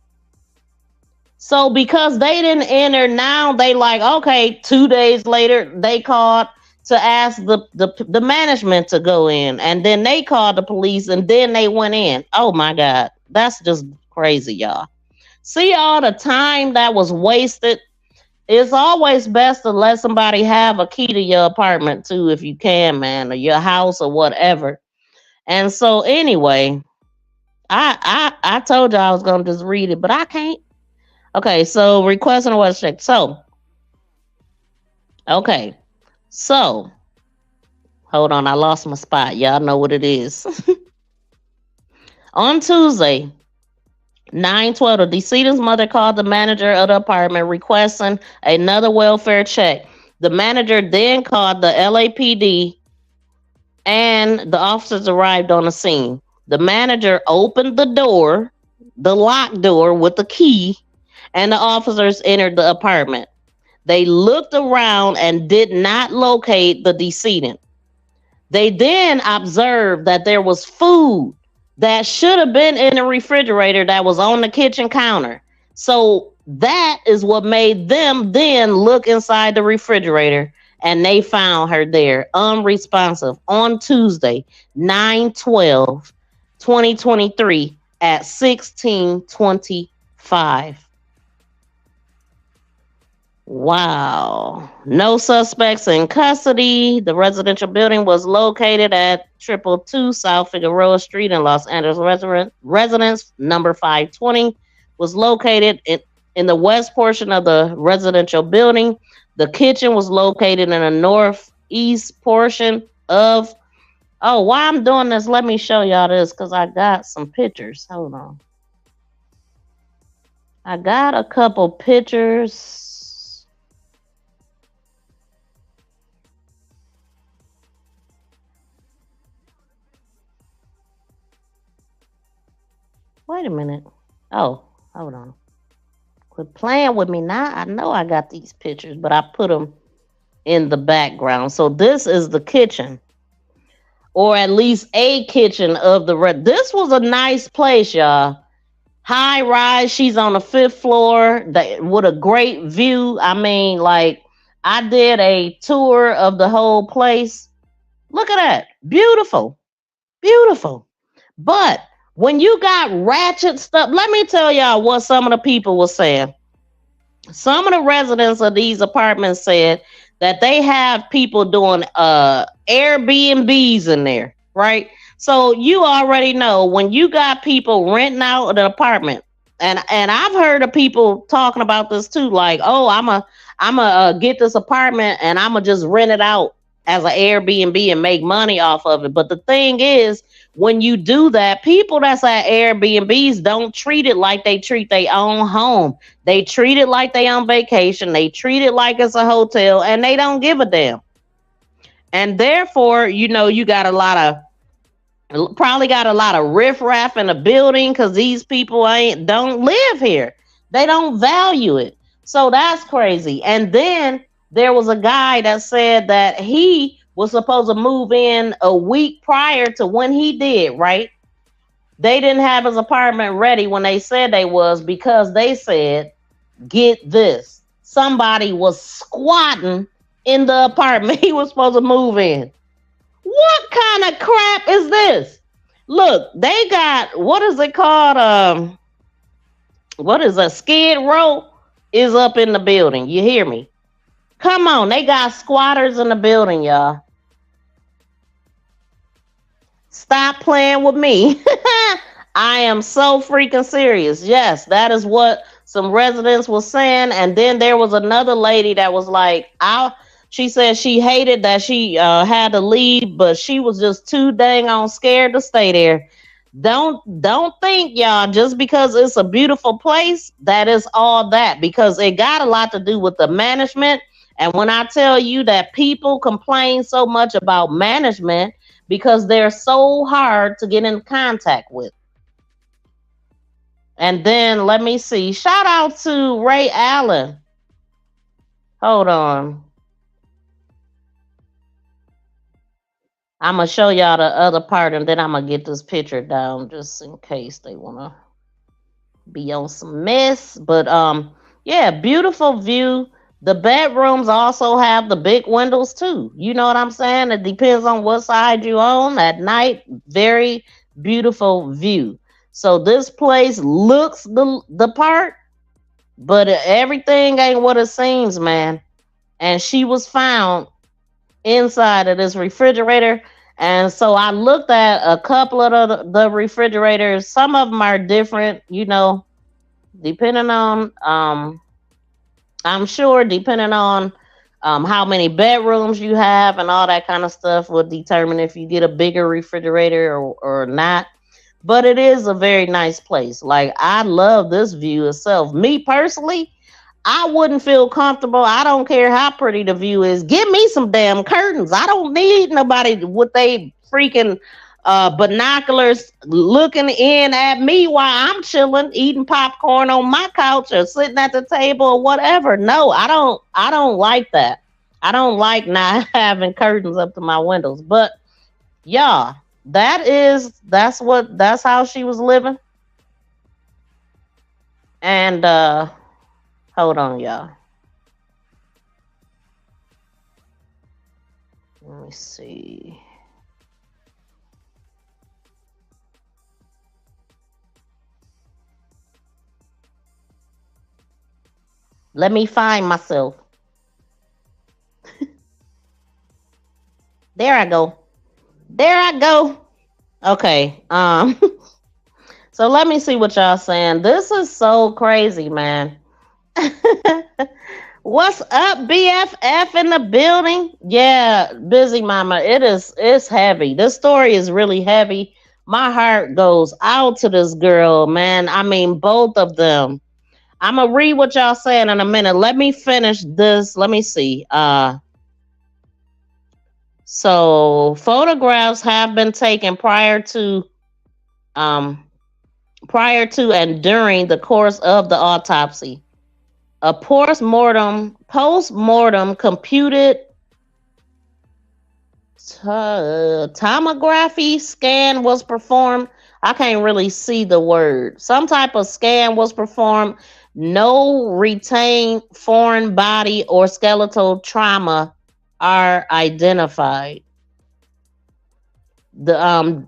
So because they didn't enter, now they like, okay, 2 days later, they called to ask the management to go in. And then they called the police and then they went in. Oh my God. That's just crazy, y'all. See all the time that was wasted. It's always best to let somebody have a key to your apartment too, if you can, man, or your house or whatever. And so anyway, I told you I was gonna just read it, but I can't. Okay, so requesting a welfare check. So hold on, I lost my spot. Y'all know what it is. On Tuesday, 9/12, the decedent's mother called the manager of the apartment requesting another welfare check. The manager then called the LAPD and the officers arrived on the scene. The manager opened the door, the locked door with the key, and the officers entered the apartment. They looked around and did not locate the decedent. They then observed that there was food that should have been in the refrigerator that was on the kitchen counter. So that is what made them then look inside the refrigerator, and they found her there unresponsive on Tuesday, 9/12/2023 at 16:25. Wow. No suspects in custody. The residential building was located at 222 South Figueroa Street in Los Angeles. Residence number 520 was located in the west portion of the residential building. The kitchen was located in the northeast portion of... Oh, while I'm doing this, let me show y'all this because I got some pictures. Hold on. I got a couple pictures. Wait a minute. Oh, hold on. Quit playing with me now. I know I got these pictures, but I put them in the background. So this is the kitchen, or at least a kitchen of the this was a nice place, y'all. High rise. She's on the 5th floor with a great view. I mean, like, I did a tour of the whole place. Look at that. Beautiful. Beautiful. But when you got ratchet stuff, let me tell y'all what some of the people were saying. Some of the residents of these apartments said that they have people doing Airbnbs in there, right? So you already know when you got people renting out an apartment, and I've heard of people talking about this too, like, oh, I'm a get this apartment and I'm gonna just rent it out as an Airbnb and make money off of it. But the thing is, when you do that, people that's at Airbnbs don't treat it like they treat their own home. They treat it like they on vacation. They treat it like it's a hotel, and they don't give a damn. And therefore, you got probably got a lot of riffraff in the building because these people don't live here. They don't value it. So that's crazy. And then there was a guy that said that he was supposed to move in a week prior to when he did, right? They didn't have his apartment ready when they said they was, because they said, get this, somebody was squatting in the apartment he was supposed to move in. What kind of crap is this? Look, they got, what is it called? What is a skid row is up in the building. You hear me? Come on, they got squatters in the building, y'all. Stop playing with me. I am so freaking serious. Yes, that is what some residents were saying. And then there was another lady that was like, she said she hated that she had to leave, but she was just too dang on scared to stay there. Don't think, y'all, just because it's a beautiful place, that is all that, because it got a lot to do with the management. And when I tell you that people complain so much about management because they're so hard to get in contact with. And then let me see. Shout out to Ray Allen. Hold on. I'm going to show y'all the other part, and then I'm going to get this picture down just in case they want to be on some mess. But yeah, beautiful view. The bedrooms also have the big windows too. You know what I'm saying? It depends on what side you on at night. Very beautiful view. So this place looks the part, but everything ain't what it seems, man. And she was found inside of this refrigerator. And so I looked at a couple of the refrigerators. Some of them are different, depending on, I'm sure depending on how many bedrooms you have and all that kind of stuff will determine if you get a bigger refrigerator or not. But it is a very nice place. Like, I love this view itself. Me personally, I wouldn't feel comfortable. I don't care how pretty the view is. Give me some damn curtains. I don't need nobody with they freaking binoculars looking in at me while I'm chilling, eating popcorn on my couch or sitting at the table or whatever. No, I don't like that. I don't like not having curtains up to my windows. But yeah, that's how she was living. And hold on, y'all. Let me see. Let me find myself. There I go. Okay. So let me see what y'all saying. This is so crazy, man. What's up, BFF in the building? Yeah, busy mama. It's heavy. This story is really heavy. My heart goes out to this girl, man. I mean, both of them. I'm gonna read what y'all saying in a minute. Let me finish this. Let me see. So photographs have been taken prior to and during the course of the autopsy. A post-mortem computed tomography scan was performed. I can't really see the word. Some type of scan was performed. No retained foreign body or skeletal trauma are identified. The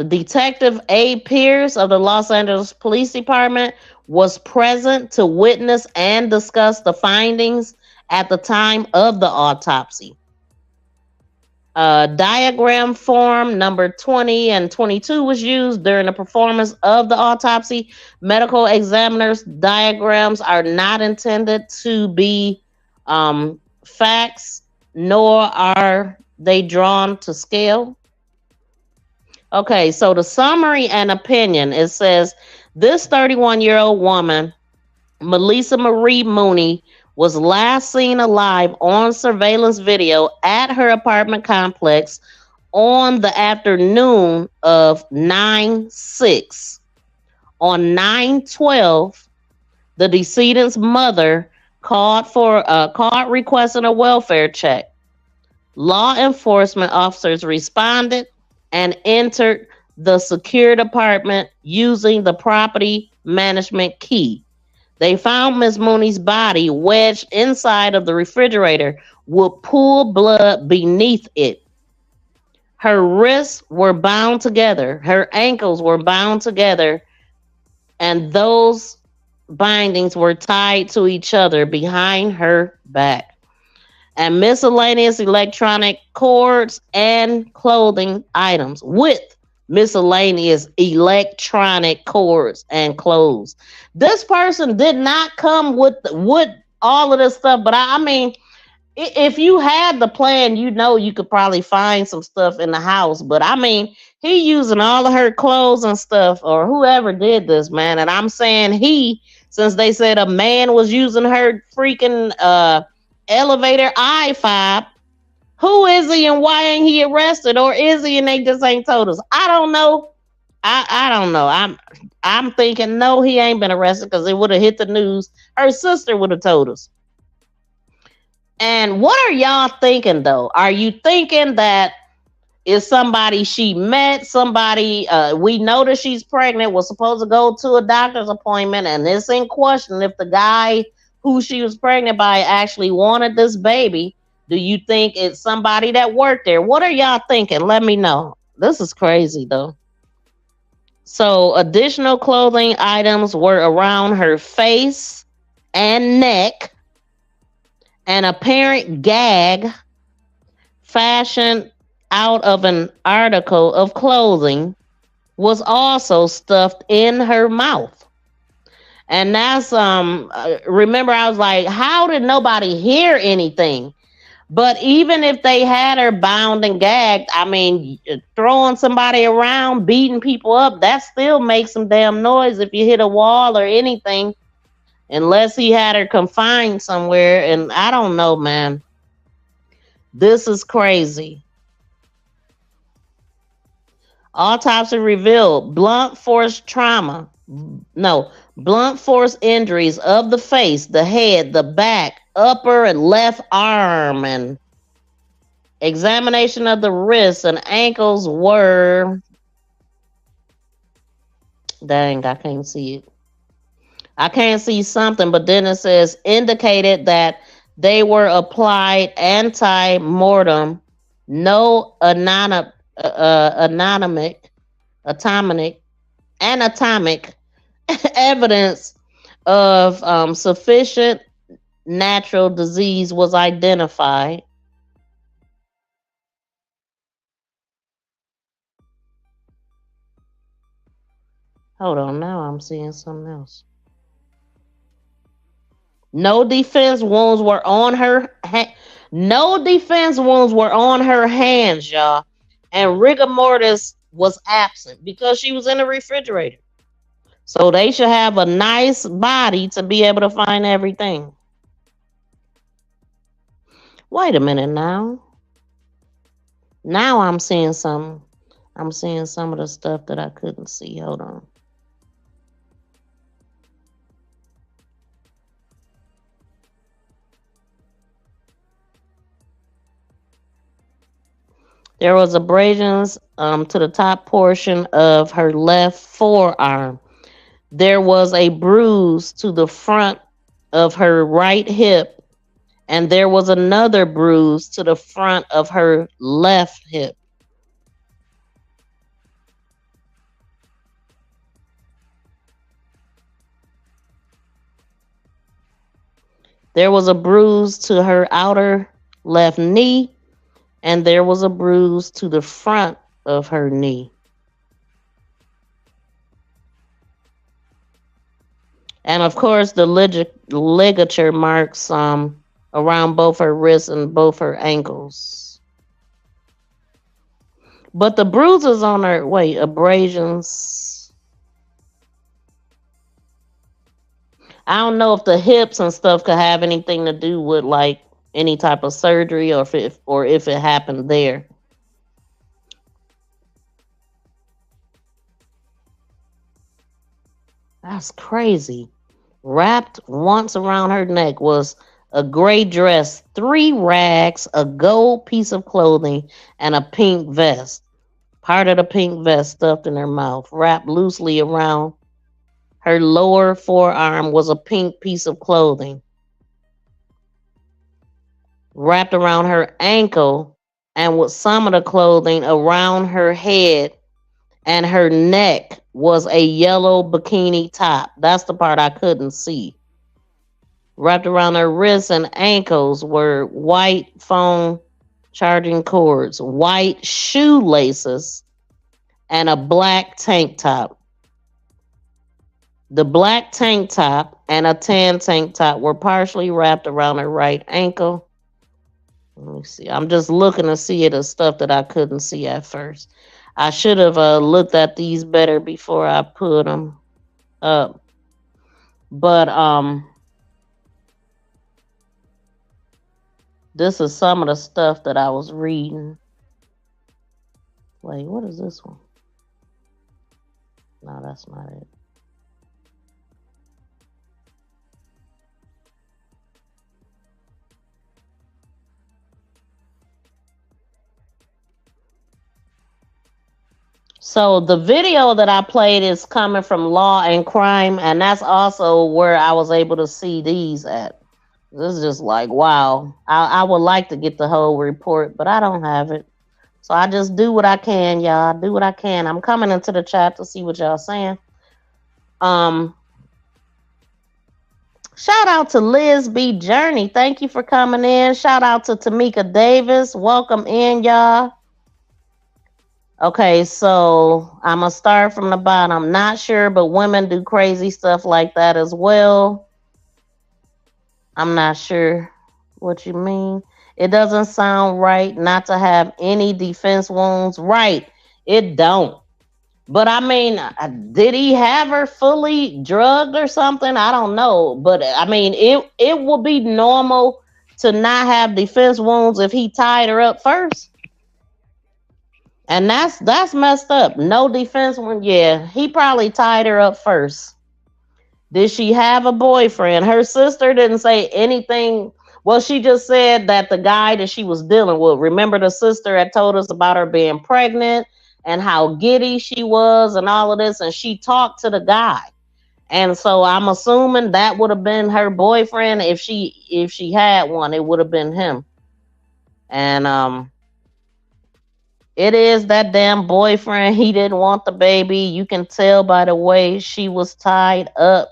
detective A. Pierce of the Los Angeles Police Department was present to witness and discuss the findings at the time of the autopsy. Diagram form number 20 and 22 was used during the performance of the autopsy. Medical examiners' diagrams are not intended to be facts, nor are they drawn to scale. Okay, so the summary and opinion, it says this 31-year-old woman, Maleesa Mooney, was last seen alive on surveillance video at her apartment complex on the afternoon of 9/6. On 9/12, the decedent's mother called requesting a welfare check. Law enforcement officers responded and entered the secured apartment using the property management key. They found Ms. Mooney's body wedged inside of the refrigerator with pooled blood beneath it. Her wrists were bound together. Her ankles were bound together, and those bindings were tied to each other behind her back. And miscellaneous electronic cords and clothing items with miscellaneous electronic cords and clothes. This person did not come with all of this stuff, but I mean, if you had the plan, you could probably find some stuff in the house. But I mean, he using all of her clothes and stuff, or whoever did this, man. And I'm saying since they said a man was using her freaking elevator I-5. Who is he and why ain't he arrested? Or is he and they just ain't told us? I don't know. I don't know. I'm thinking no, he ain't been arrested because it would have hit the news. Her sister would have told us. And what are y'all thinking though? Are you thinking that is somebody she met? Somebody we know that she's pregnant, was supposed to go to a doctor's appointment, and it's in question if the guy who she was pregnant by actually wanted this baby. Do you think it's somebody that worked there? What are y'all thinking? Let me know. This is crazy though. So additional clothing items were around her face and neck. An apparent gag fashioned out of an article of clothing was also stuffed in her mouth. And that's remember I was like, how did nobody hear anything? But even if they had her bound and gagged, I mean, throwing somebody around, beating people up, that still makes some damn noise if you hit a wall or anything, unless he had her confined somewhere. And I don't know, man. This is crazy. Autopsy revealed blunt force injuries of the face, the head, the back, upper and left arm, and examination of the wrists and ankles were, dang, I can't see it. I can't see something, but then it says indicated that they were applied anti-mortem, no anatomic evidence of sufficient natural disease was identified. Hold on, now I'm seeing something else. No defense wounds were on her hands, y'all. And rigor mortis was absent because she was in the refrigerator. So they should have a nice body to be able to find everything. Wait a minute now. Now I'm seeing some. I'm seeing some of the stuff that I couldn't see. Hold on. There was abrasions to the top portion of her left forearm. There was a bruise to the front of her right hip, and there was another bruise to the front of her left hip. There was a bruise to her outer left knee, and there was a bruise to the front of her knee. And of course, the ligature marks around both her wrists and both her ankles. But the bruises on her, abrasions. I don't know if the hips and stuff could have anything to do with like any type of surgery, or if it happened there. That's crazy. Wrapped once around her neck was a gray dress, 3 rags, a gold piece of clothing, and a pink vest. Part of the pink vest stuffed in her mouth. Wrapped loosely around her lower forearm was a pink piece of clothing. Wrapped around her ankle and with some of the clothing around her head and her neck was a yellow bikini top. That's the part I couldn't see. Wrapped around her wrists and ankles were white phone charging cords, white shoelaces, and a black tank top. The black tank top and a tan tank top were partially wrapped around her right ankle. Let me see. I'm just looking to see the stuff that I couldn't see at first. I should have looked at these better before I put them up. But this is some of the stuff that I was reading. Wait, what is this one? No, that's not it. So the video that I played is coming from Law and Crime, and that's also where I was able to see these at. This is just like, wow. I would like to get the whole report, but I don't have it. So I just do what I can, y'all. Do what I can. I'm coming into the chat to see what y'all saying. Shout out to Liz B. Journey. Thank you for coming in. Shout out to Tamika Davis. Welcome in, y'all. Okay, so I'm going to start from the bottom. Not sure, but women do crazy stuff like that as well. I'm not sure what you mean. It doesn't sound right not to have any defense wounds. Right, it don't. But I mean, did he have her fully drugged or something? I don't know. But I mean, it would be normal to not have defense wounds if he tied her up first. And that's messed up. No defense wound. Yeah, he probably tied her up first. Did she have a boyfriend? Her sister didn't say anything. Well, she just said that the guy that she was dealing with, remember the sister had told us about her being pregnant and how giddy she was and all of this, and she talked to the guy. And so I'm assuming that would have been her boyfriend. If she had one, it would have been him. And it is that damn boyfriend. He didn't want the baby. You can tell by the way she was tied up.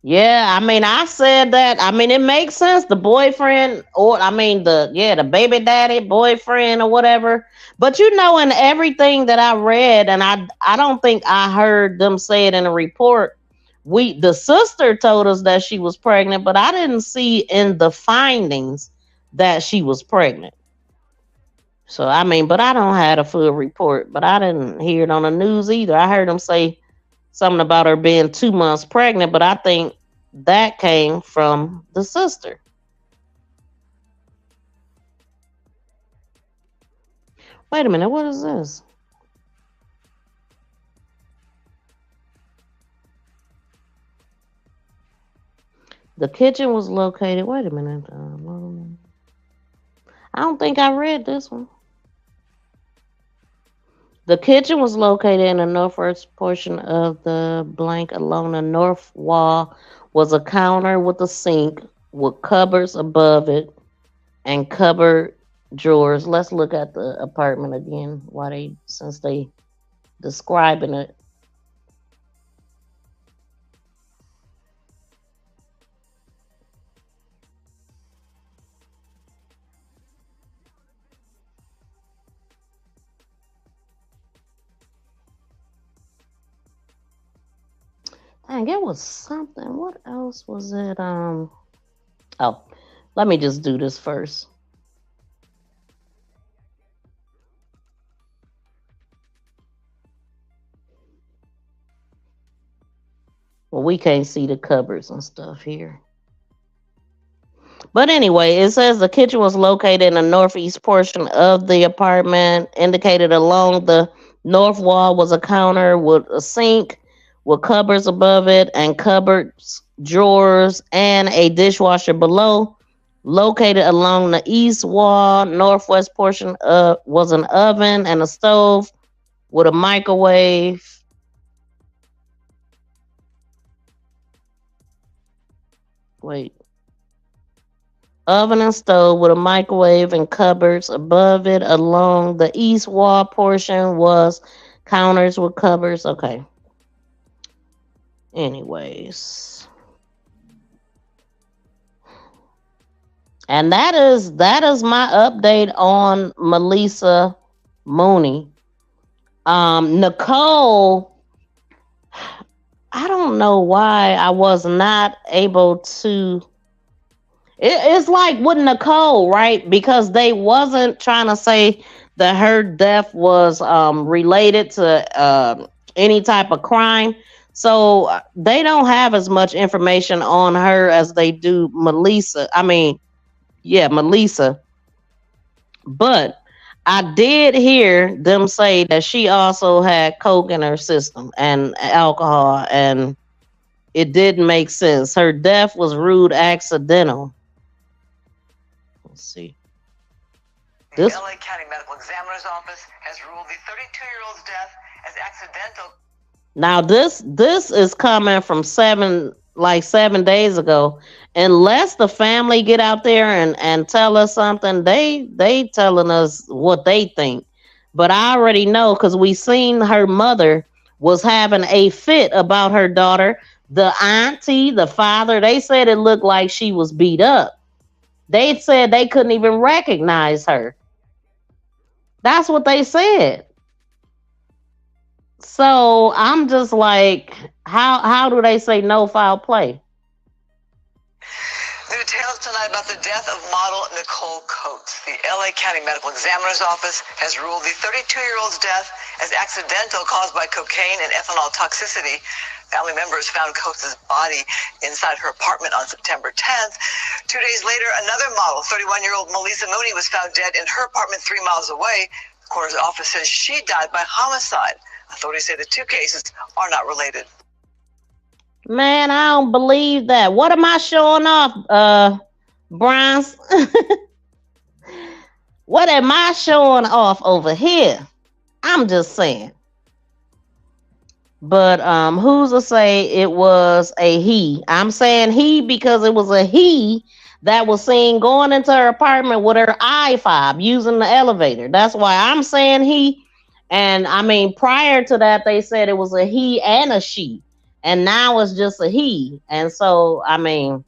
Yeah, I mean, I said that. I mean, it makes sense. The boyfriend, or I mean, the baby daddy, boyfriend, or whatever. But you know, in everything that I read, and I don't think I heard them say it in a report. The sister told us that she was pregnant, but I didn't see in the findings that she was pregnant. So I mean, but I don't have a full report. But I didn't hear it on the news either. I heard them say something about her being 2 months pregnant, but I think that came from the sister. Wait a minute, what is this? The kitchen was located. Wait a minute. I don't think I read this one. The kitchen was located in the northwest portion of the blank. Along the north wall was a counter with a sink with cupboards above it and cupboard drawers. Let's look at the apartment again since they describing it. think it was something. What else was it? Oh, let me just do this first. Well, we can't see the cupboards and stuff here. But anyway, it says the kitchen was located in the northeast portion of the apartment. Indicated along the north wall was a counter with a sink with cupboards above it and cupboards, drawers, and a dishwasher below. Located along the east wall, northwest portion was an oven and a stove with a microwave. Wait. Oven and stove with a microwave and cupboards above it. Along the east wall portion was counters with cupboards. Okay. Anyways. And that is my update on Maleesa Mooney. Nichole, I don't know why I was not able to. It's like with Nichole, right? Because they wasn't trying to say that her death was related to any type of crime. So they don't have as much information on her as they do Maleesa. Maleesa. But I did hear them say that she also had coke in her system and alcohol, and it didn't make sense. Her death was ruled accidental. Let's see. The LA County Medical Examiner's Office has ruled the 32-year-old's death as accidental. Now this is coming from 7 days ago. Unless the family get out there and tell us something, they telling us what they think. But I already know because we seen her mother was having a fit about her daughter. The auntie, the father, they said it looked like she was beat up. They said they couldn't even recognize her. That's what they said. So I'm just like, how do they say no foul play? The details tonight about the death of model Nichole Coates. The LA County Medical Examiner's Office has ruled the 32-year-old's death as accidental, caused by cocaine and ethanol toxicity. Family members found Coates' body inside her apartment on September 10th. 2 days later, another model, 31-year-old Maleesa Mooney, was found dead in her apartment 3 miles away. The coroner's office says she died by homicide. Authorities say the two cases are not related. Man, I don't believe that. What am I showing off, Bronze? What am I showing off over here? I'm just saying. But who's to say it was a he? I'm saying he because it was a he that was seen going into her apartment with her I-5 using the elevator. That's why I'm saying he. And I mean, prior to that, they said it was a he and a she. And now it's just a he. And so, I mean,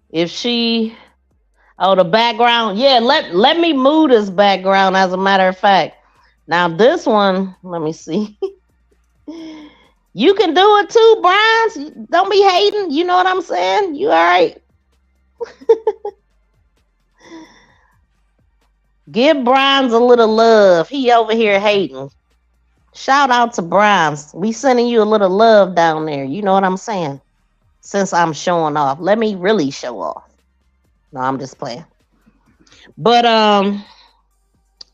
if she, the background, yeah, let me move this background as a matter of fact. Now this one, let me see. You can do it too, Brian. Don't be hating. You know what I'm saying? You all right? Give Brian's a little love. He over here hating. Shout out to Brian's. We sending you a little love down there. You know what I'm saying? Since I'm showing off. Let me really show off. No, I'm just playing. But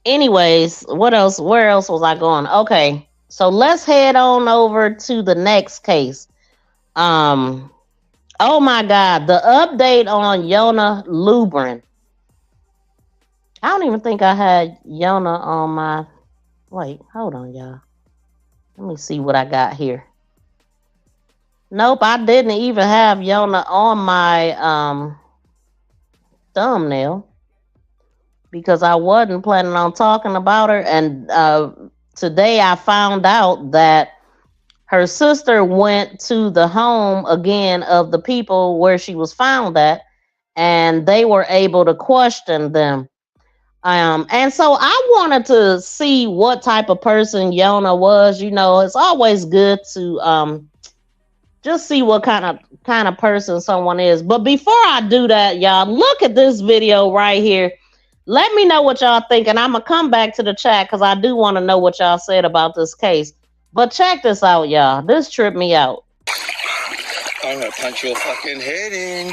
anyways, what else? Where else was I going? Okay. So let's head on over to the next case. Oh my God, the update on Yolna Lubrin. I don't even think I had Yolna on my. Wait, hold on, y'all. Let me see what I got here. Nope, I didn't even have Yolna on my thumbnail because I wasn't planning on talking about her. And today I found out that her sister went to the home again of the people where she was found at, and they were able to question them. And so I wanted to see what type of person Yolna was. You know, it's always good to just see what kind of person someone is. But before I do that, y'all, look at this video right here. Let me know what y'all think, and I'm gonna come back to the chat because I do want to know what y'all said about this case. But check this out, y'all. This tripped me out. I'm gonna punch your fucking head in.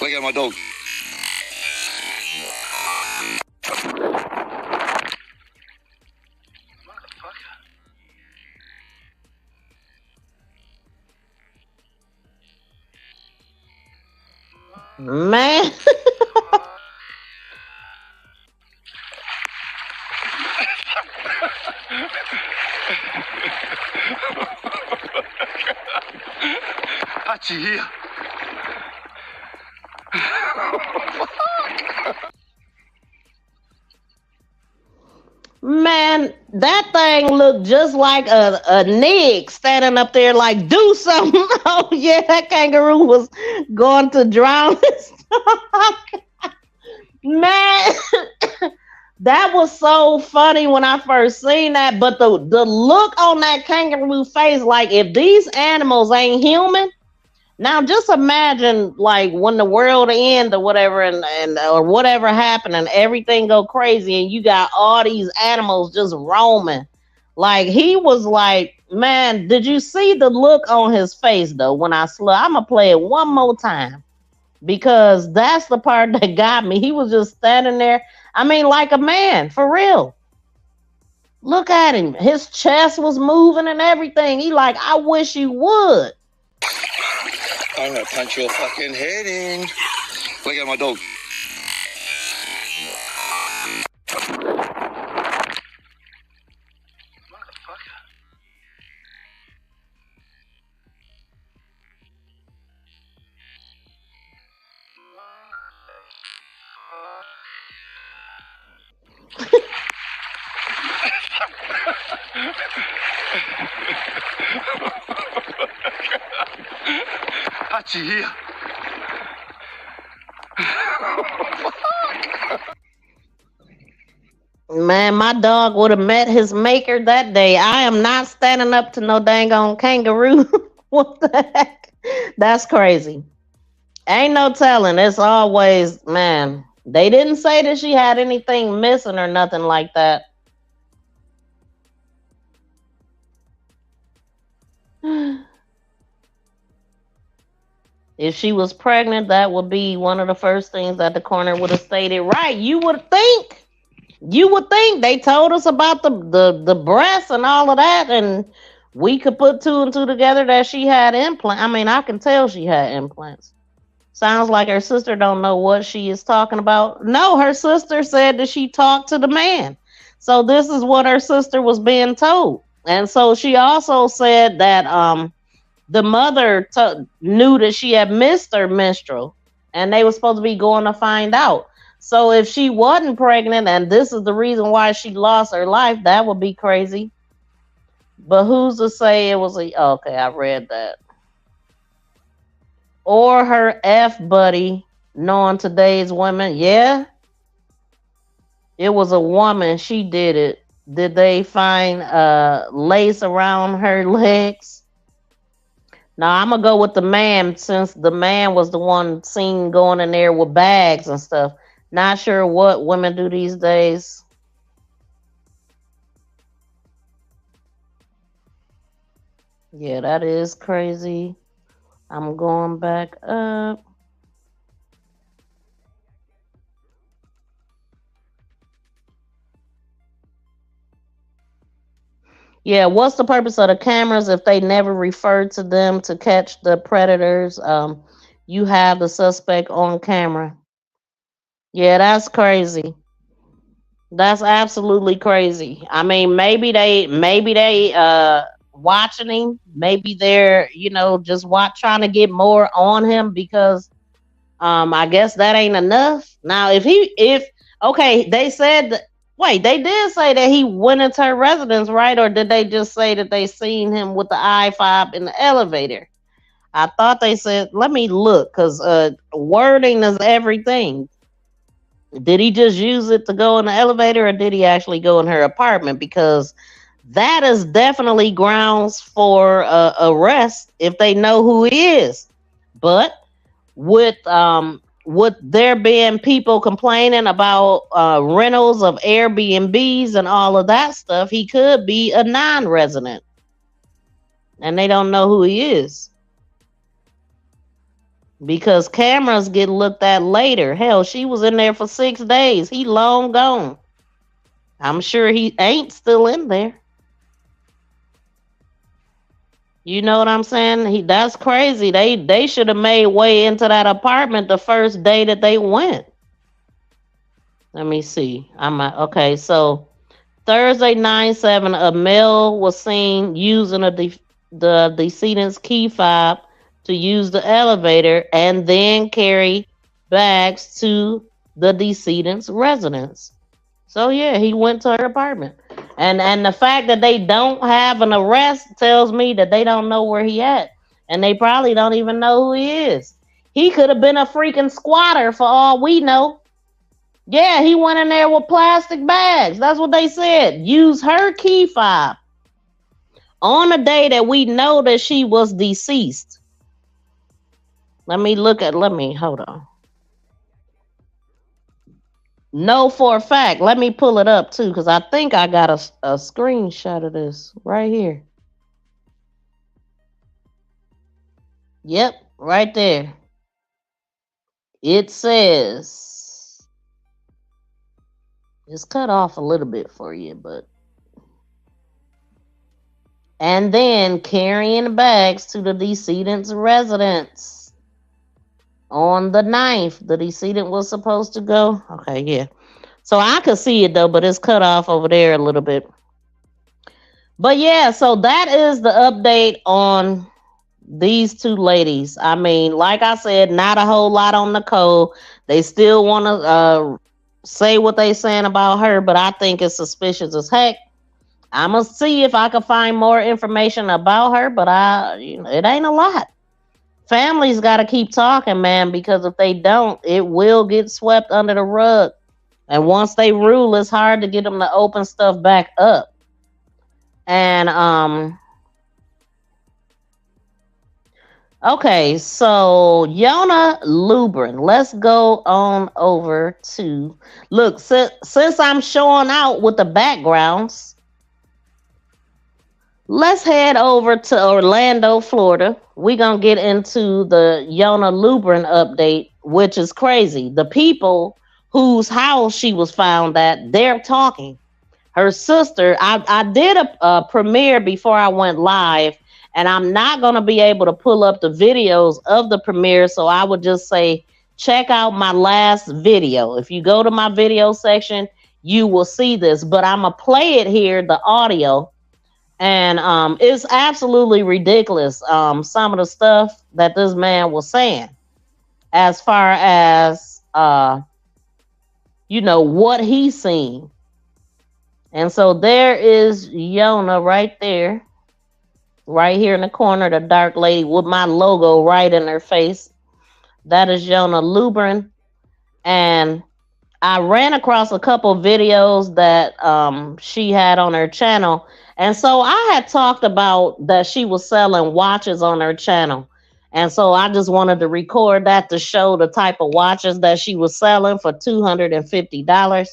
Look at my dog. Man. Hachi here. Man, that thing looked just like a nig standing up there like, do something. Oh, yeah, that kangaroo was going to drown his dog. Man, that was so funny when I first seen that. But the look on that kangaroo face, like if these animals ain't human, now just imagine like when the world end or whatever and or whatever happened and everything go crazy and you got all these animals just roaming. Like he was like, man, did you see the look on his face though when I slept? I'm gonna play it one more time because that's the part that got me. He was just standing there. I mean, like a man, for real. Look at him. His chest was moving and everything. He like, I wish you would. I'm gonna punch your fucking head in. Look at my dog. Hachi here. Man, my dog would have met his maker that day. I am not standing up to no dang on kangaroo. What the heck? That's crazy. Ain't no telling. It's always, man. They didn't say that she had anything missing or nothing like that. If she was pregnant, that would be one of the first things that the coroner would have stated. Right, you would think. You would think they told us about the breasts and all of that, and we could put two and two together that she had implants. I mean, I can tell she had implants. Sounds like her sister don't know what she is talking about. No, her sister said that she talked to the man. So this is what her sister was being told. And so she also said that the mother knew that she had missed her menstrual, and they were supposed to be going to find out. So if she wasn't pregnant and this is the reason why she lost her life, that would be crazy. But who's to say it was okay, I read that. Or her F buddy, knowing today's women. Yeah. It was a woman. She did it. Did they find lace around her legs? Now, I'm going to go with the man since the man was the one seen going in there with bags and stuff. Not sure what women do these days. Yeah, that is crazy. I'm going back up. Yeah, what's the purpose of the cameras if they never referred to them to catch the predators? You have the suspect on camera. Yeah, that's crazy. That's absolutely crazy. I mean, maybe they watching him. Maybe they're, just trying to get more on him because I guess that ain't enough. Now, okay, they said they did say that he went into her residence, right? Or did they just say that they seen him with the I-5 in the elevator? I thought they said, let me look, because wording is everything. Did he just use it to go in the elevator, or did he actually go in her apartment? Because that is definitely grounds for arrest if they know who he is. But with there being people complaining about rentals of Airbnbs and all of that stuff, he could be a non-resident, and they don't know who he is because cameras get looked at later. Hell, she was in there for 6 days. He long gone. I'm sure he ain't still in there. You know what I'm saying? That's crazy. They should have made way into that apartment the first day that they went. Let me see. Okay. So Thursday 9/7, a male was seen using the decedent's key fob to use the elevator and then carry bags to the decedent's residence. So yeah, he went to her apartment. And the fact that they don't have an arrest tells me that they don't know where he at. And they probably don't even know who he is. He could have been a freaking squatter for all we know. Yeah, he went in there with plastic bags. That's what they said. Use her key fob on the day that we know that she was deceased. Hold on. No, for a fact. Let me pull it up too, because I think I got a screenshot of this right here. Yep, right there. It says, it's cut off a little bit for you, but. And then carrying bags to the decedent's residence. On the 9th, the decedent was supposed to go. Okay, yeah. So I could see it though, but it's cut off over there a little bit. But yeah, so that is the update on these two ladies. I mean, like I said, not a whole lot on Nichole. They still want to say what they saying about her, but I think it's suspicious as heck. I'm gonna see if I can find more information about her, but it ain't a lot. Families got to keep talking, man, because if they don't, it will get swept under the rug. And once they rule, it's hard to get them to open stuff back up. And, okay, so Yolna Lubrin, let's go on over to, look, since I'm showing out with the backgrounds, let's head over to Orlando, Florida. We're going to get into the Yolna Lubrin update, which is crazy. The people whose house she was found at, they're talking. Her sister, I did a premiere before I went live, and I'm not going to be able to pull up the videos of the premiere, so I would just say, check out my last video. If you go to my video section, you will see this, but I'm going to play it here, the audio. And it's absolutely ridiculous, some of the stuff that this man was saying as far as, what he's seen. And so there is Yolna right there, right here in the corner, the dark lady with my logo right in her face. That is Yolna Lubrin. And I ran across a couple videos that she had on her channel. And so I had talked about that she was selling watches on her channel. And so I just wanted to record that to show the type of watches that she was selling for $250.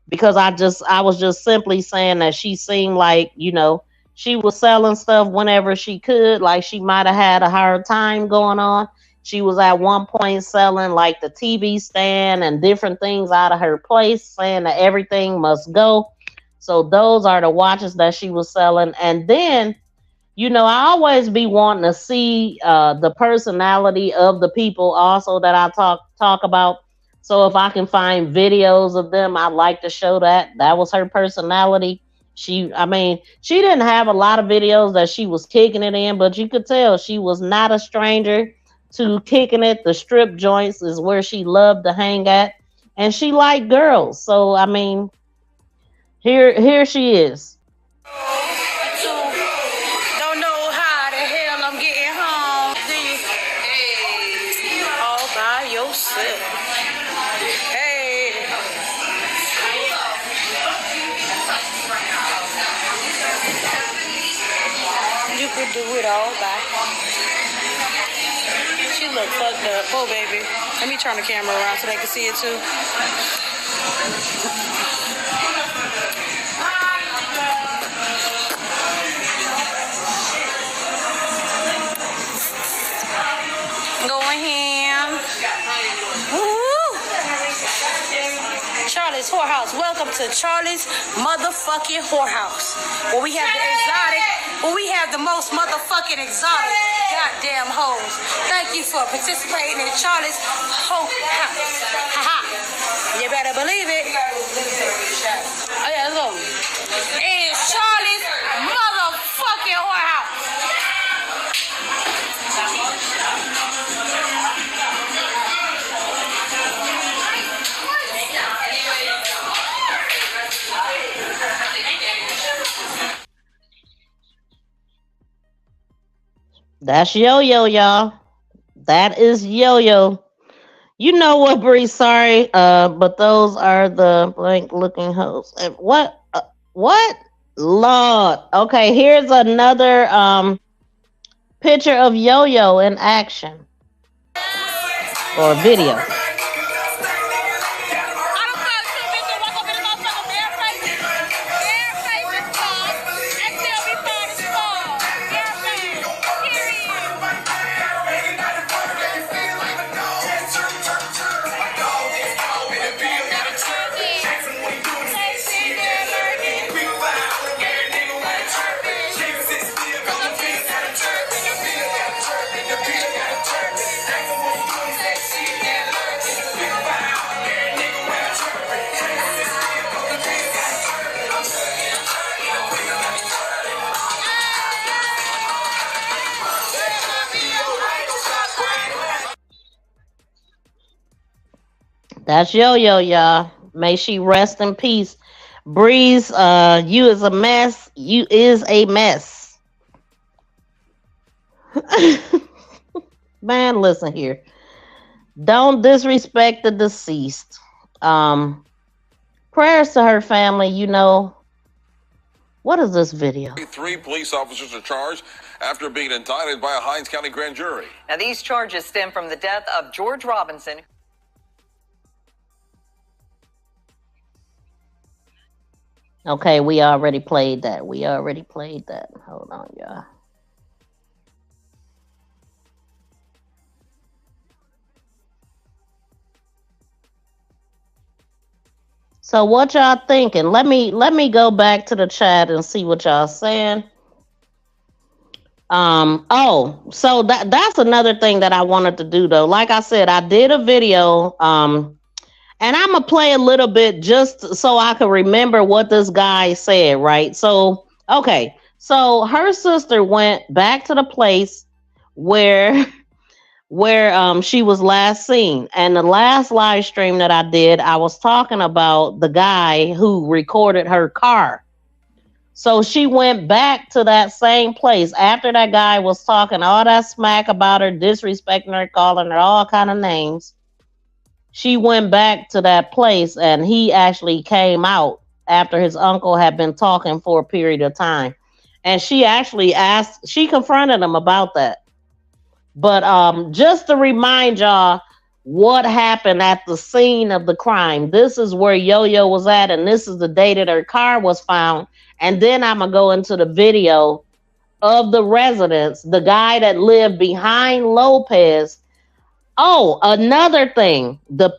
Because I was just simply saying that she seemed like, she was selling stuff whenever she could. Like she might have had a hard time going on. She was at one point selling like the TV stand and different things out of her place, saying that everything must go. So those are the watches that she was selling. And then, I always be wanting to see the personality of the people also that I talk about. So if I can find videos of them, I like to show that. That was her personality. She didn't have a lot of videos that she was kicking it in, but you could tell she was not a stranger to kicking it. The strip joints is where she loved to hang at. And she liked girls. So, here she is. Don't know how the hell I'm getting home. Hey, all by yourself. Hey, do it all back. She look fucked up. Oh, baby. Let me turn the camera around so they can see it too. Going ham. Woo! Charlie's Whorehouse. Welcome to Charlie's motherfucking whorehouse. Where we have the exotic, where we have the most motherfucking exotic goddamn hoes. Thank you for participating in Charlie's whorehouse. Haha. You better believe it. Oh yeah, let's go. It's Charlie's motherfucking whorehouse. That's Yo-Yo, y'all. That is Yo-Yo. You know what, Bree? Sorry, but those are the blank looking hoes. What? What? Lord. Okay, here's another picture of Yo-Yo in action or video. That's Yo-Yo, y'all. May she rest in peace. Breeze, you is a mess. You is a mess. Man, listen here. Don't disrespect the deceased. Prayers to her family, you know. What is this video? 3 police officers are charged after being indicted by a Hinds County grand jury. Now, these charges stem from the death of George Robinson. Okay, we already played that. Hold on, y'all. So what y'all thinking? Let me go back to the chat and see what y'all saying. So that's another thing that I wanted to do though. Like I said, I did a video and I'm gonna play a little bit just so I can remember what this guy said, right? So, okay. So her sister went back to the place where she was last seen. And the last live stream that I did, I was talking about the guy who recorded her car. So she went back to that same place after that guy was talking all that smack about her, disrespecting her, calling her all kind of names. She went back to that place and he actually came out after his uncle had been talking for a period of time. And she actually she confronted him about that. But just to remind y'all what happened at the scene of the crime. This is where Yo-Yo was at, and this is the day that her car was found. And then I'm going to go into the video of the residents, the guy that lived behind Lopez. Oh, another thing. The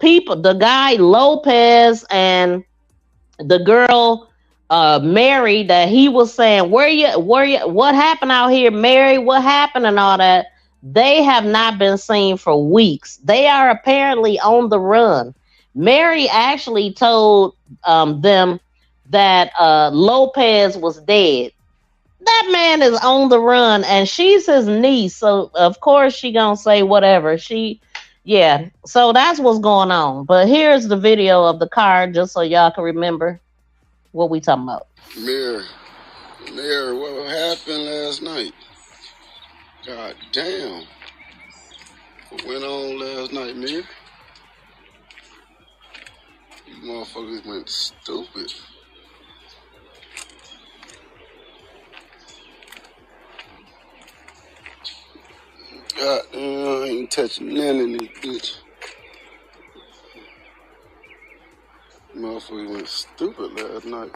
guy Lopez and the girl Mary that he was saying, what happened out here, Mary? What happened and all that? They have not been seen for weeks. They are apparently on the run. Mary actually told them that Lopez was dead. That man is on the run, and she's his niece, so of course she gonna say whatever. So that's what's going on. But here's the video of the car, just so y'all can remember what we talking about. Mary, what happened last night? God damn. What went on last night, Mary? You motherfuckers went stupid. God damn, I ain't touching none in this bitch. Motherfucker went stupid last night.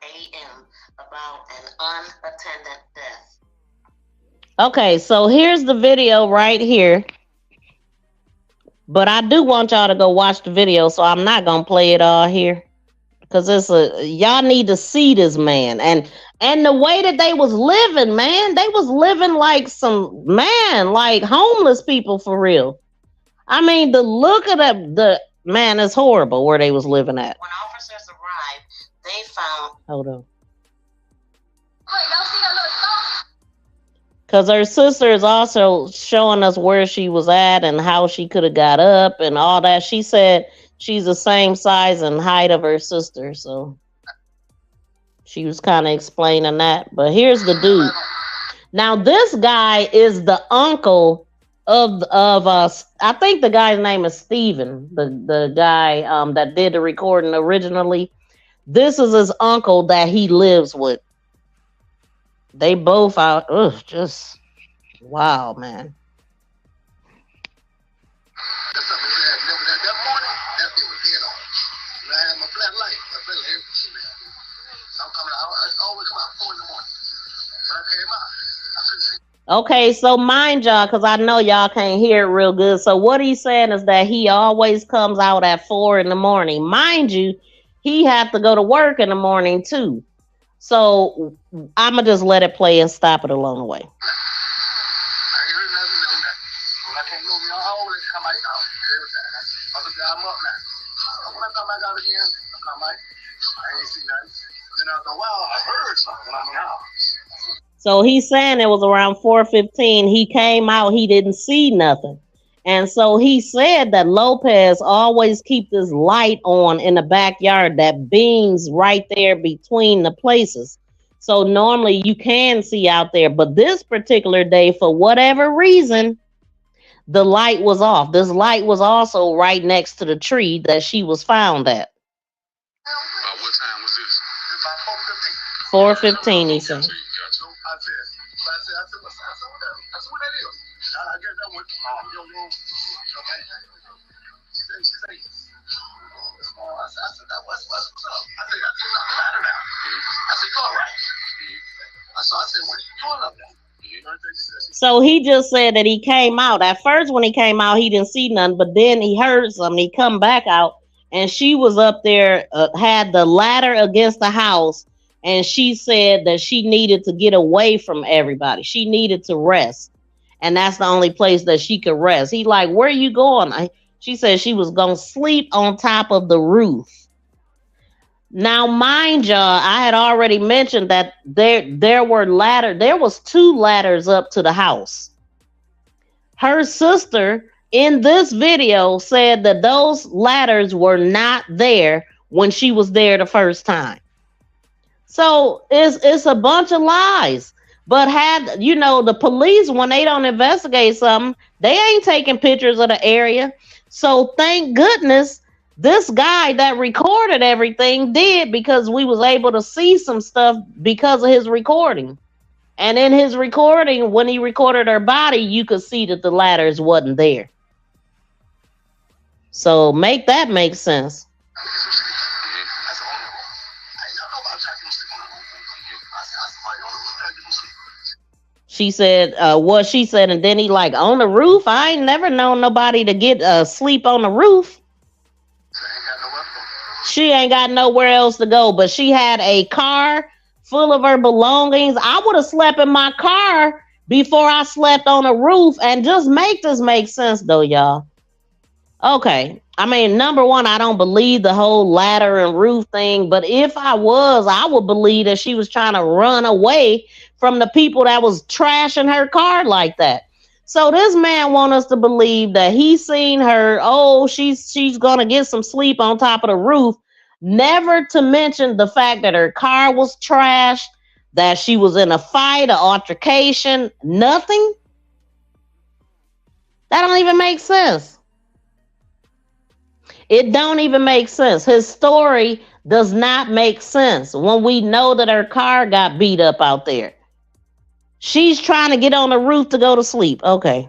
a.m. about an unattended death. Okay, so here's the video right here. But I do want y'all to go watch the video, so I'm not gonna play it all here. Because y'all need to see this man. And the way that they was living, man, they was living like like homeless people for real. I mean, the look of the man is horrible where they was living at. When officers arrived, they found... Hold on. Because her sister is also showing us where she was at and how she could have got up and all that. She said she's the same size and height of her sister. So she was kind of explaining that. But here's the dude. Now, this guy is the uncle of us. I think the guy's name is Steven, the guy that did the recording originally. This is his uncle that he lives with. They both out. Ugh, just wow, man. Okay, so mind y'all, because I know y'all can't hear it real good. So what he's saying is that he always comes out at 4 in the morning. Mind you, he had to go to work in the morning too. So I'ma just let it play and stop it along the way. So he's saying it was around 4:15. He came out, he didn't see nothing. And so he said that Lopez always keep this light on in the backyard that beams right there between the places. So normally you can see out there. But this particular day, for whatever reason, the light was off. This light was also right next to the tree that she was found at. What time was this? 4:15, he said. So he just said that he came out. At first, when he came out, he didn't see none, but then he heard something. He come back out, and she was up there, had the ladder against the house, and she said that she needed to get away from everybody. She needed to rest, and that's the only place that she could rest. He like, where are you going? She said she was going to sleep on top of the roof. Now, mind y'all, I had already mentioned that there was 2 ladders up to the house. Her sister in this video said that those ladders were not there when she was there the first time. So it's a bunch of lies. But had, you know, the police, when they don't investigate something, they ain't taking pictures of the area. So thank goodness this guy that recorded everything did, because we was able to see some stuff because of his recording. And in his recording, when he recorded her body, you could see that the ladders wasn't there. So make that make sense. She said what she said, and then he like, on the roof? I ain't never known nobody to get sleep on the roof. She ain't got nowhere else to go, but she had a car full of her belongings. I would have slept in my car before I slept on a roof. And just make this make sense though, y'all. Okay, I mean, number one, I don't believe the whole ladder and roof thing, but if I was, I would believe that she was trying to run away from the people that was trashing her car like that. So this man wants us to believe that he's seen her. Oh, she's gonna get some sleep on top of the roof. Never to mention the fact that her car was trashed, that she was in a fight, an altercation. Nothing. That don't even make sense. It don't even make sense. His story does not make sense when we know that her car got beat up out there. She's trying to get on the roof to go to sleep. Okay.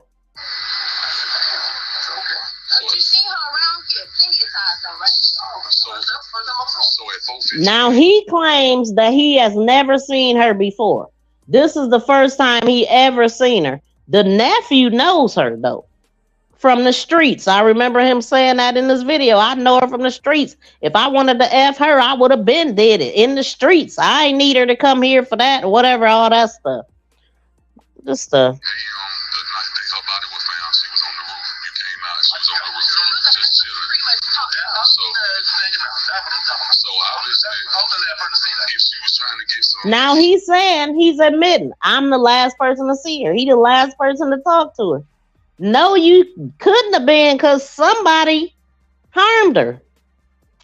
Now he claims that he has never seen her before. This is the first time he ever seen her. The nephew knows her though. From the streets. I remember him saying that in this video. I know her from the streets. If I wanted to F her, I would have been did it in the streets. I ain't need her to come here for that or whatever, all that stuff. This stuff. Her body was found. She was on the roof. You came out. She was on the roof, just chilling. So obviously, if she was trying to get some. Now he's saying, he's admitting, I'm the last person to see her. He the last person to talk to her. No, you couldn't have been, because somebody harmed her.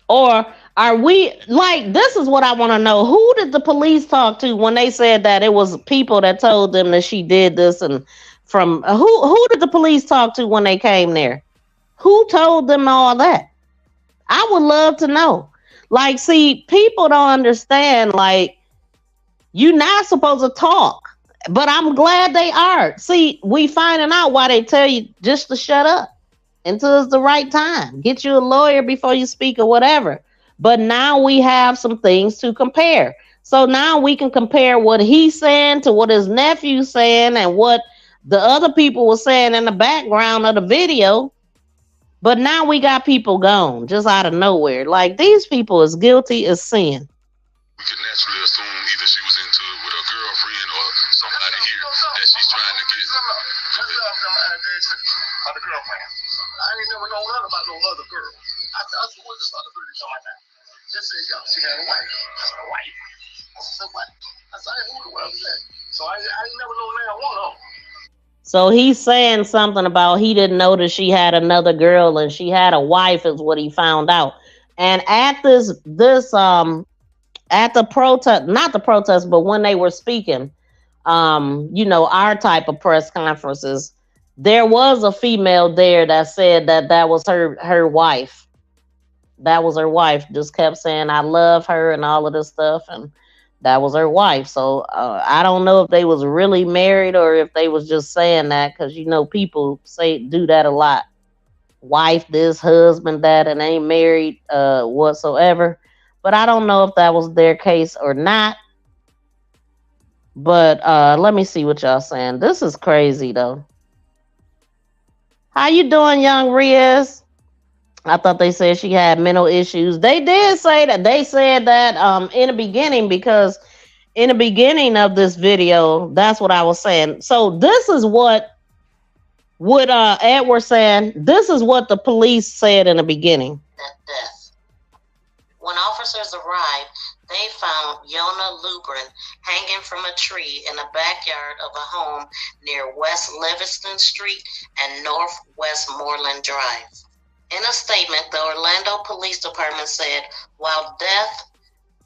Or are we, like, this is what I want to know. Who did the police talk to when they said that it was people that told them that she did this? And from who did the police talk to when they came there? Who told them all that? I would love to know. Like, see, people don't understand, like, you're not supposed to talk. But I'm glad they are. See, we finding out why they tell you just to shut up until it's the right time. Get you a lawyer before you speak or whatever. But now we have some things to compare. So now we can compare what he's saying to what his nephew's saying and what the other people were saying in the background of the video. But now we got people gone just out of nowhere. Like, these people is guilty as sin. We could naturally assume either she was into it with a girlfriend or somebody here that she's trying to get. About the girlfriend. I ain't never known nothing about no other girl. I said, what's this other girl you're talking about? Just said, yo, she had a wife. I said, a wife? I said, what? I said, who the world is that? So I ain't never known that one of them. So he's saying something about he didn't know that she had another girl and she had a wife is what he found out. And at at the protest, not the protest, but when they were speaking, our type of press conferences, there was a female there that said that was her wife. That was her wife. Just kept saying, I love her and all of this stuff. And that was her wife. So I don't know if they was really married or if they was just saying that, because, people do that a lot. Wife this, husband that, and ain't married whatsoever. But I don't know if that was their case or not. But let me see what y'all saying. This is crazy, though. How you doing, young Riaz? I thought they said she had mental issues. They did say that. They said that in the beginning, because in the beginning of this video, that's what I was saying. So this is what Ed was saying. This is what the police said in the beginning. Death. When officers arrived, they found Yolna Lubrin hanging from a tree in the backyard of a home near West Livingston Street and North Westmoreland Drive. In a statement, the Orlando Police Department said, while death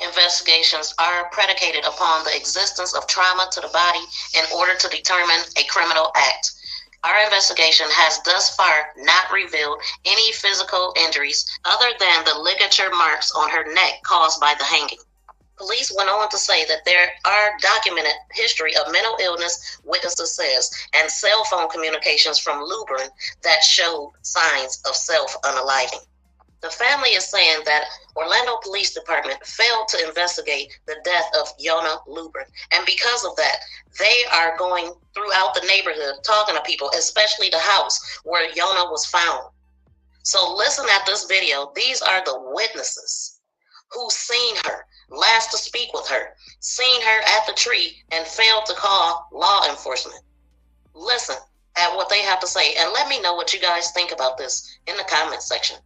investigations are predicated upon the existence of trauma to the body in order to determine a criminal act, our investigation has thus far not revealed any physical injuries other than the ligature marks on her neck caused by the hanging. Police went on to say that there are documented history of mental illness, witnesses says, and cell phone communications from Lubrin that showed signs of self-unaliving. The family is saying that Orlando Police Department failed to investigate the death of Yolna Lubrin. And because of that, they are going throughout the neighborhood talking to people, especially the house where Yolna was found. So listen at this video. These are the witnesses who seen her, last to speak with her, seen her at the tree, and failed to call law enforcement. Listen at what they have to say, and let me know what you guys think about this in the comment section.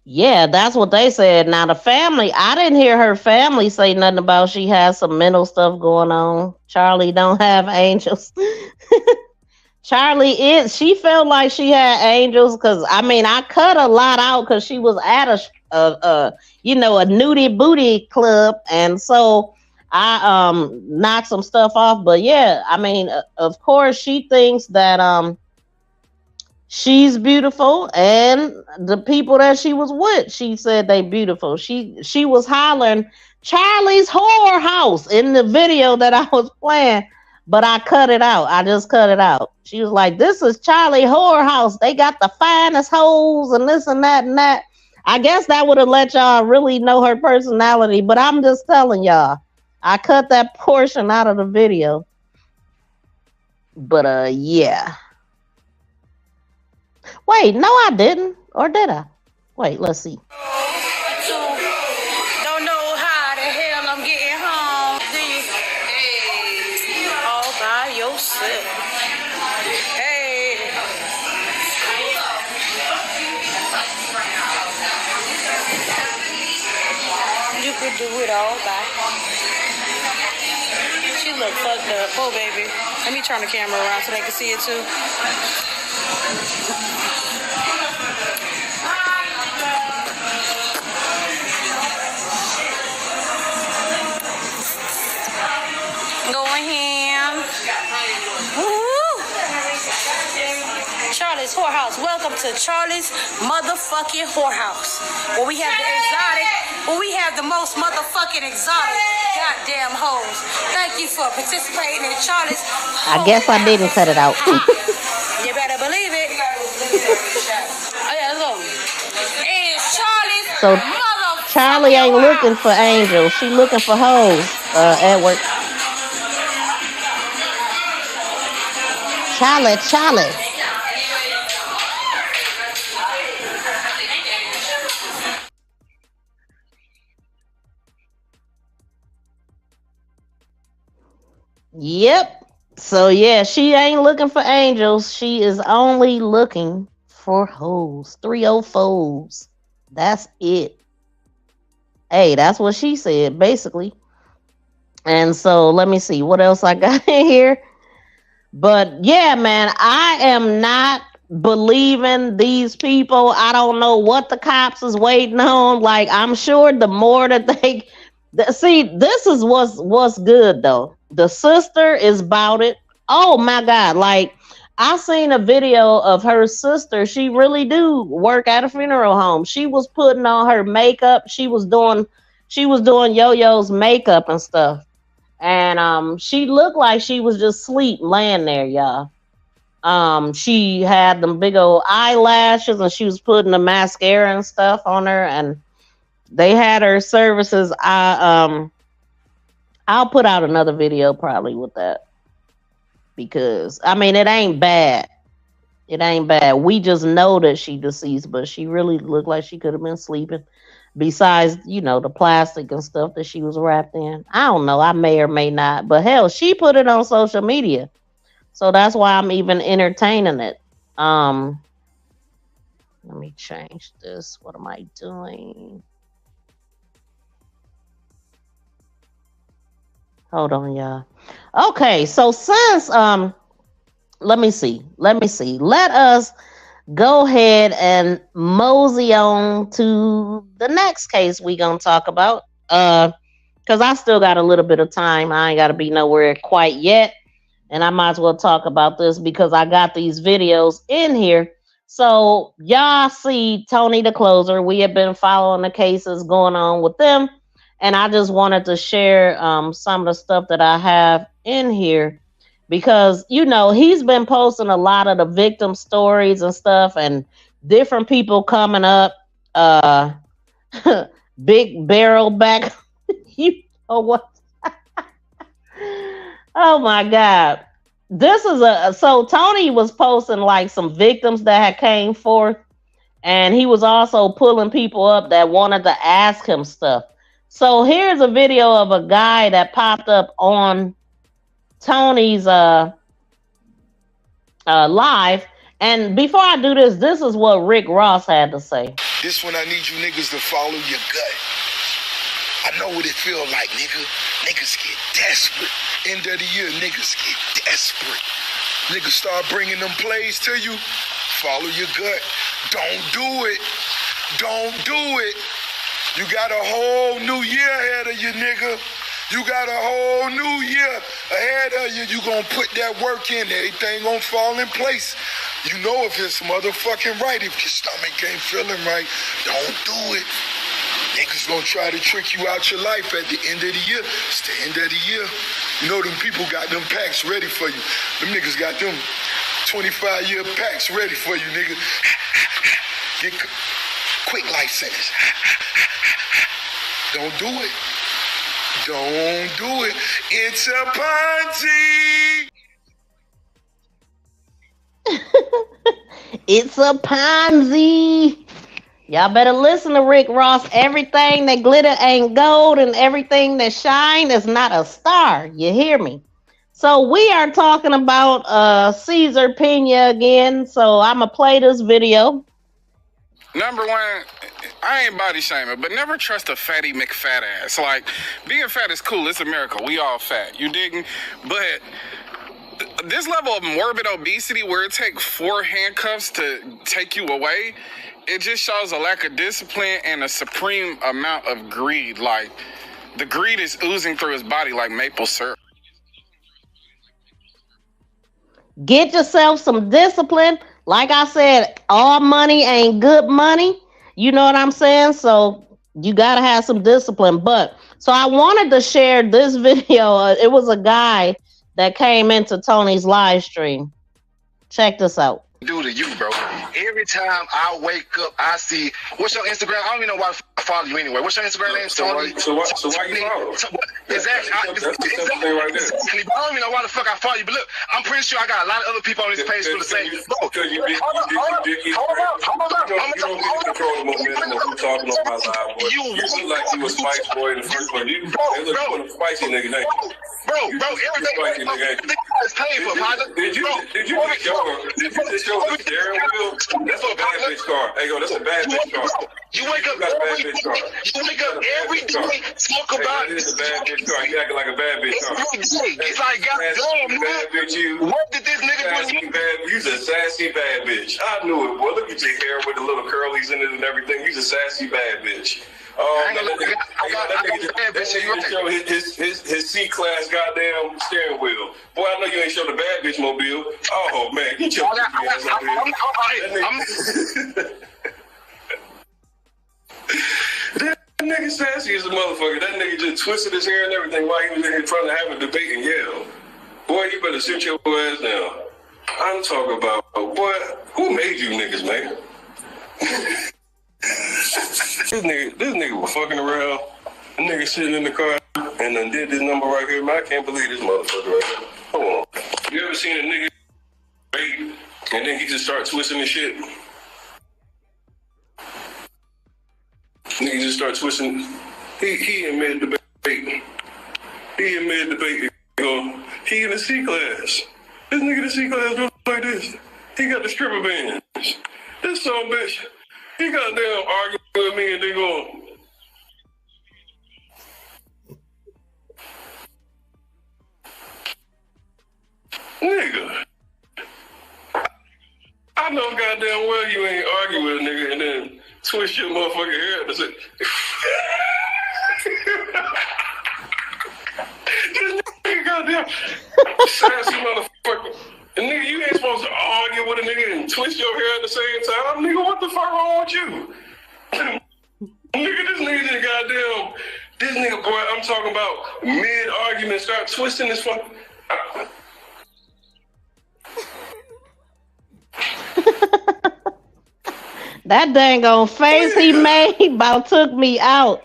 Yeah, that's what they said. Now the family, I didn't hear her family say nothing about she has some mental stuff going on. Charlie don't have angels. Charlie is. She felt like she had angels because I mean I cut a lot out because she was at a nudie booty club, and so I knocked some stuff off. But yeah, I mean, of course she thinks that she's beautiful, and the people that she was with, she said they beautiful. She was hollering Charlie's Horror House in the video that I was playing, but I cut it out. I just cut it out. She was like, "This is Charlie Horror House. They got the finest hoes and this and that and that." I guess that would have let y'all really know her personality, but I'm just telling y'all, I cut that portion out of the video. But yeah. Wait, no, I didn't. Or did I? Wait, let's see. Don't know how the hell I'm getting home. Hey, all by yourself. Hey. You could do it all by. She look fucked up. Oh, baby. Let me turn the camera around so they can see it too. Going ham. Woo! Charlie's Whorehouse. Welcome to Charlie's motherfucking whorehouse. Where we have the exotic, where we have the most motherfucking exotic goddamn hoes. Thank you for participating in Charlie's. I guess I didn't cut it out. You better believe it. Oh yeah, look. It's Charlie's So Charlie ain't looking for angels. She looking for hoes, Edward. Charlie. Yep. So yeah, she ain't looking for angels. She is only looking for hoes. 304s. That's it. Hey, that's what she said, basically. And so let me see what else I got in here. But yeah, man, I am not believing these people. I don't know what the cops is waiting on. Like, I'm sure the more that they see, this is what's good though. The sister is about it. Oh my God. Like, I seen a video of her sister. She really do work at a funeral home. She was putting on her makeup. She was doing Yo-Yo's makeup and stuff. And she looked like she was just asleep laying there, y'all. She had them big old eyelashes and she was putting the mascara and stuff on her, and they had her services. I'll put out another video probably with that, because I mean it ain't bad. It ain't bad. We just know that she deceased, but she really looked like she could have been sleeping. Besides, the plastic and stuff that she was wrapped in. I don't know. I may or may not. But hell, she put it on social media. So that's why I'm even entertaining it. Let me change this. What am I doing? Hold on, y'all. Okay, so since let me see. Let us go ahead and mosey on to the next case we gonna talk about. Because I still got a little bit of time. I ain't gotta be nowhere quite yet. And I might as well talk about this because I got these videos in here. So y'all see Tony the Closer. We have been following the cases going on with them. And I just wanted to share some of the stuff that I have in here. Because, he's been posting a lot of the victim stories and stuff, and different people coming up. Big barrel back. You know what? Oh my God. This is so Tony was posting like some victims that had came forth, and he was also pulling people up that wanted to ask him stuff. So here's a video of a guy that popped up on Tony's live. And before I do this, this is what Rick Ross had to say. This one I need you niggas to follow your gut. I know what it feel like, nigga. Niggas get desperate. End of the year, niggas get desperate. Niggas start bringing them plays to you. Follow your gut. Don't do it. Don't do it. You got a whole new year ahead of you, nigga. You got a whole new year ahead of you. You gonna put that work in. Everything gonna fall in place. You know if it's motherfucking right. If your stomach ain't feeling right, don't do it. Niggas gonna try to trick you out your life at the end of the year. It's the end of the year. You know them people got them packs ready for you. Them niggas got them 25-year packs ready for you, nigga. Get quick life sentence. Don't do it. Don't do it. It's a Ponzi. It's a Ponzi. Y'all better listen to Rick Ross. Everything that glitter ain't gold and everything that shine is not a star. You hear me? So we are talking about Cesar Pena again. So I'm going to play this video. Number one, I ain't body shaming, but never trust a fatty McFat ass. Like, being fat is cool. It's a miracle. We all fat. You digging? But this level of morbid obesity where it takes 4 handcuffs to take you away, it just shows a lack of discipline and a supreme amount of greed. Like, the greed is oozing through his body like maple syrup. Get yourself some discipline. Like I said, all money ain't good money. You know what I'm saying? So you got to have some discipline. But so I wanted to share this video. It was a guy that came into Tony's live stream. Check this out. Do to you, bro. Every time I wake up, I see. What's your Instagram? I don't even know why I follow you anyway. What's your Instagram name? So why you follow? Exactly. I don't even know why the fuck I follow you. But look, I'm pretty sure I got a lot of other people on this page for the same. Bro, You look like you a spice boy in the first place. You look like a spicy nigga. Bro, everything is paid for, partner. Did you just show the steering wheel? That's a bad bitch car. Hey, yo, that's a bad bitch car. You wake up every day, talk about it. It's a bad bitch car. You acting like a bad bitch car. It's like, goddamn, bad bitch, you. What did this nigga do? You's a sassy bad bitch. I knew it, boy. Look at your hair with the little curlies in it and everything. You's a sassy bad bitch. His C-class goddamn steering wheel. Boy, I know you ain't show the bad bitch mobile. Oh man, get your ass over here. That nigga sassy as a motherfucker. That nigga just twisted his hair and everything while he was in here trying to have a debate and yell. Boy, you better sit your ass down. I'm talking about, boy, who made you niggas, man? This nigga was fucking around. The nigga sitting in the car and then did this number right here. Man, I can't believe this motherfucker right here. Hold on. You ever seen a nigga debate and then he just start twisting his shit? Nigga just start twisting. He in mid-debate. He in mid-debate. He in the C-class. This nigga in the C-class doing like this. He got the stripper bands. This son bitch. He got down arguing with me and they going, nigga, I know goddamn well you ain't arguing with a nigga and then twist your motherfucking hair and say, this nigga goddamn sassy motherfucker. And nigga, you ain't supposed to argue with a nigga and twist your hair at the same time. Nigga, what the fuck wrong with you? Nigga, this nigga just goddamn, this nigga, boy, I'm talking about mid-argument, start twisting this fuck. That dang on face he made about took me out.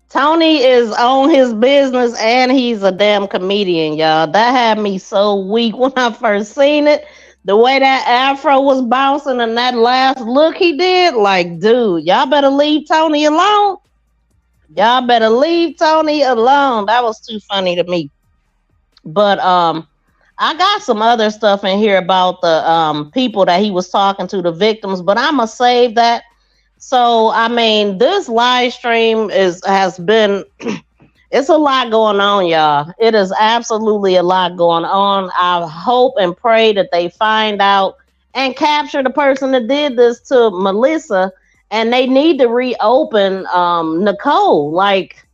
Tony is on his business and he's a damn comedian, y'all. That had me so weak when I first seen it. The way that afro was bouncing and that last look he did, like, dude, y'all better leave Tony alone. Y'all better leave Tony alone. That was too funny to me. But I got some other stuff in here about the people that he was talking to, the victims, but I'm going to save that So I mean, this live stream has been it's a lot going on, y'all. It is absolutely a lot going on. I hope and pray that they find out and capture the person that did this to Maleesa, and they need to reopen Nichole. Like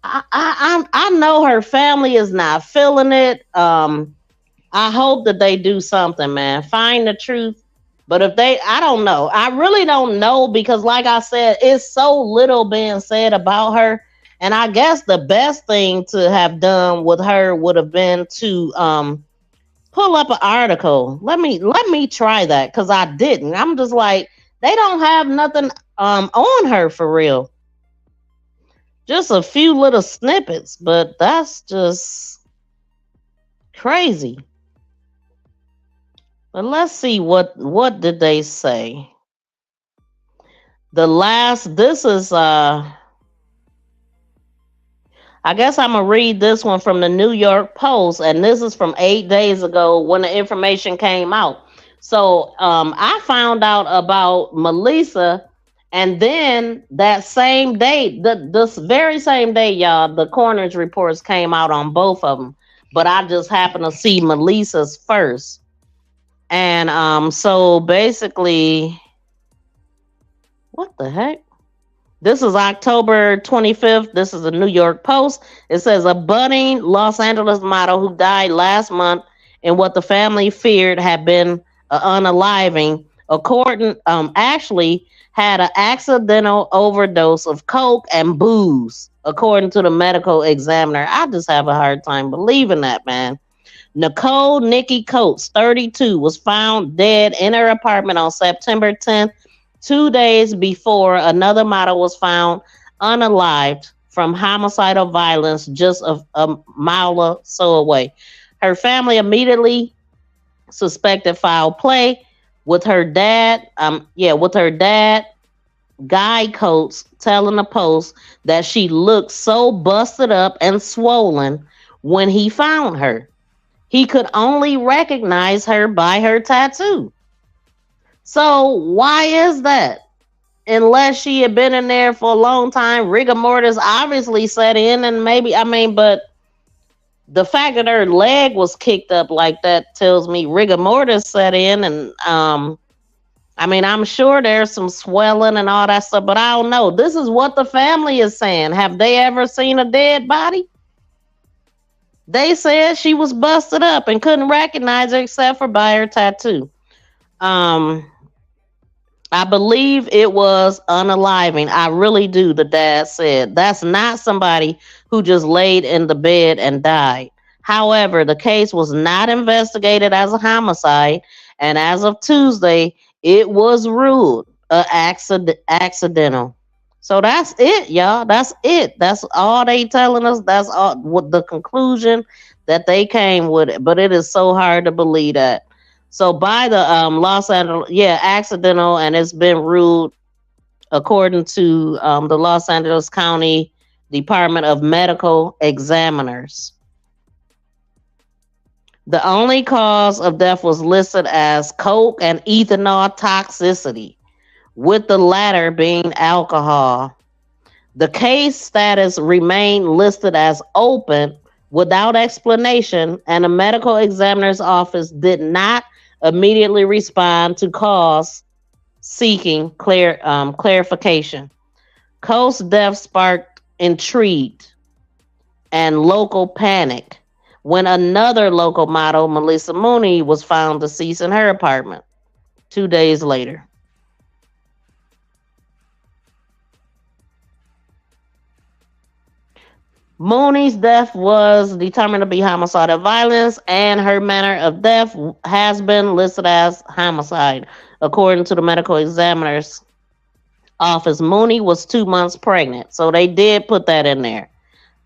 I know her family is not feeling it. I hope that they do something, man. Find the truth. But if they, I don't know. I really don't know because, like I said, it's so little being said about her. And I guess the best thing to have done with her would have been to pull up an article. Let me try that because I didn't. I'm just like, they don't have nothing on her for real. Just a few little snippets, but that's just crazy. But let's see what did they say. This is I guess I'm gonna read this one from the New York Post, and this is from 8 days ago when the information came out. So I found out about Maleesa, and then that same day, this very same day, y'all, the coroner's reports came out on both of them. But I just happened to see Maleesa's first. And so basically, what the heck? This is October 25th. This is a New York Post. It says a budding Los Angeles model who died last month in what the family feared had been unaliving, actually had an accidental overdose of coke and booze, according to the medical examiner. I just have a hard time believing that, man. Nichole Nikki Coates, 32, was found dead in her apartment on September 10th, 2 days before another model was found unalived from homicidal violence just a mile or so away. Her family immediately suspected foul play with her dad. Guy Coates, telling the Post that she looked so busted up and swollen when he found her. He could only recognize her by her tattoo. So why is that? Unless she had been in there for a long time, rigor mortis obviously set in, and but the fact that her leg was kicked up like that tells me rigor mortis set in, and I'm sure there's some swelling and all that stuff, but I don't know. This is what the family is saying. Have they ever seen a dead body? They said she was busted up and couldn't recognize her except for by her tattoo. I believe it was unaliving. I really do, the dad said. That's not somebody who just laid in the bed and died. However, the case was not investigated as a homicide, and as of Tuesday, it was ruled accidental. So that's it, y'all. That's it. That's all they telling us. That's all what the conclusion that they came with. But it is so hard to believe that. So by the Los Angeles, accidental, and it's been ruled according to the Los Angeles County Department of Medical Examiners. The only cause of death was listed as coke and ethanol toxicity, with the latter being alcohol. The case status remained listed as open without explanation, and the medical examiner's office did not immediately respond to calls seeking clarification. Coast's death sparked intrigue and local panic when another local model, Maleesa Mooney, was found deceased in her apartment 2 days later. Mooney's death was determined to be homicidal violence, and her manner of death has been listed as homicide. According to the medical examiner's office, Mooney was 2 months pregnant. So they did put that in there.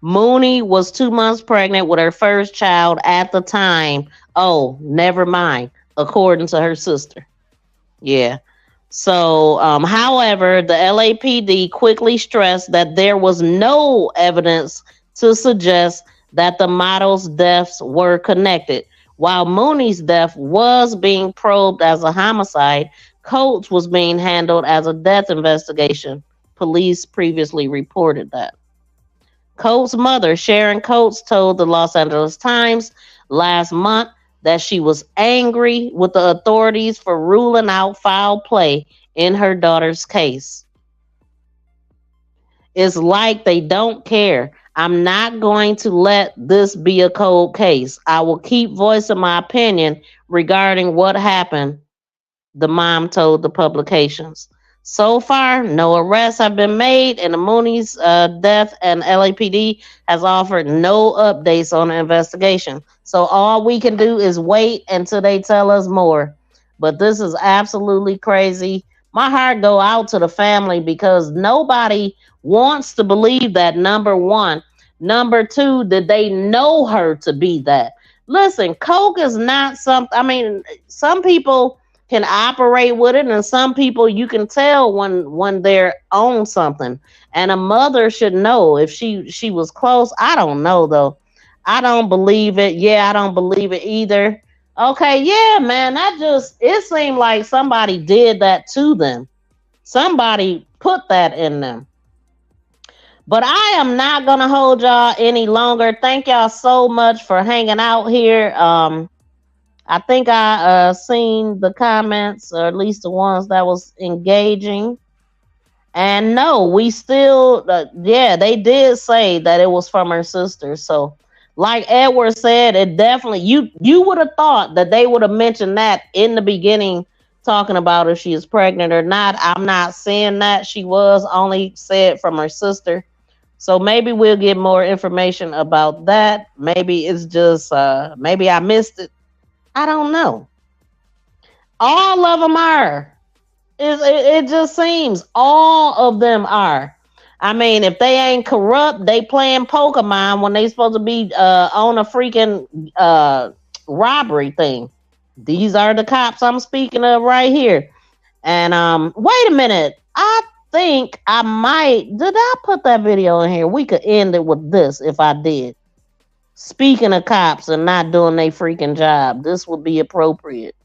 Mooney was 2 months pregnant with her first child at the time. Oh, never mind. According to her sister. Yeah. So, however, the LAPD quickly stressed that there was no evidence to suggest that the model's deaths were connected. While Mooney's death was being probed as a homicide, Coates was being handled as a death investigation. Police previously reported that. Coates' mother, Sharon Coates, told the Los Angeles Times last month that she was angry with the authorities for ruling out foul play in her daughter's case. It's like they don't care. I'm not going to let this be a cold case. I will keep voicing my opinion regarding what happened, the mom told the publications. So far, no arrests have been made, and the Mooney's death, and LAPD has offered no updates on the investigation. So all we can do is wait until they tell us more. But this is absolutely crazy. My heart go out to the family because nobody wants to believe that, number one. Number two, that they know her to be that. Listen, coke is not something, I mean, some people can operate with it, and some people you can tell when they're on something. And a mother should know if she was close. I don't know though. I don't believe it. Yeah, I don't believe it either. Okay, yeah, man, it seemed like somebody did that to them. Somebody put that in them. But I am not gonna hold y'all any longer. Thank y'all so much for hanging out here. I think I seen the comments, or at least the ones that was engaging. And no, we still, yeah, they did say that it was from her sister. So, like Edward said, it definitely, you would have thought that they would have mentioned that in the beginning, talking about if she is pregnant or not. I'm not saying that she was, only said from her sister. So maybe we'll get more information about that. Maybe it's just, maybe I missed it. I don't know. All of them are. It just seems all of them are. I mean, if they ain't corrupt, they playing Pokemon when they supposed to be on a freaking robbery thing. These are the cops I'm speaking of right here. And wait a minute. I think I might. Did I put that video in here? We could end it with this if I did. Speaking of cops and not doing their freaking job, this would be appropriate.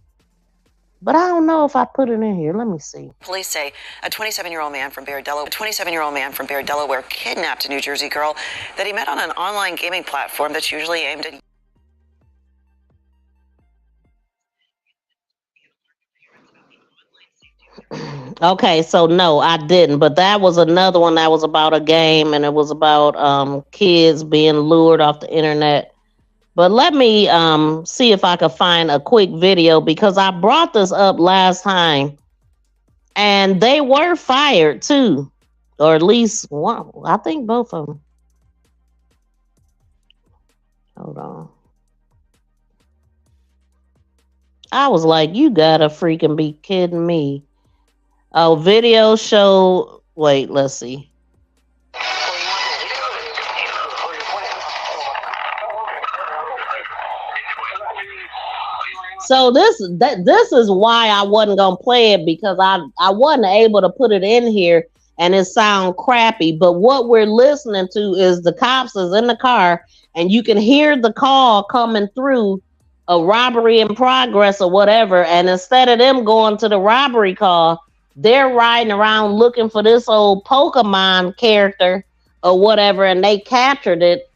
But I don't know if I put it in here. Let me see. Police say a 27-year-old man from Barre, Delaware, kidnapped a New Jersey girl that he met on an online gaming platform that's usually aimed at. Okay, so no, I didn't. But that was another one that was about a game, and it was about kids being lured off the internet. But let me see if I could find a quick video, because I brought this up last time, and they were fired too, or at least one. I think both of them. Hold on. I was like, you gotta freaking be kidding me. Oh, video show. Wait, let's see. So this is why I wasn't gonna play it, because I wasn't able to put it in here and it sound crappy. But what we're listening to is the cops is in the car, and you can hear the call coming through, a robbery in progress or whatever. And instead of them going to the robbery call, they're riding around looking for this old Pokemon character or whatever, and they captured it.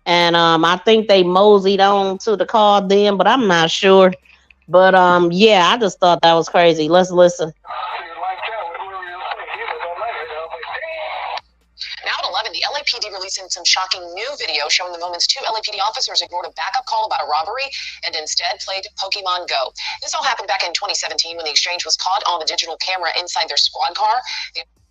And I think they moseyed on to the call then, but I'm not sure. But yeah, I just thought that was crazy. Let's listen. Now at 11, the LAPD releasing some shocking new video showing the moments two LAPD officers ignored a backup call about a robbery and instead played Pokemon Go. This all happened back in 2017 when the exchange was caught on the digital camera inside their squad car.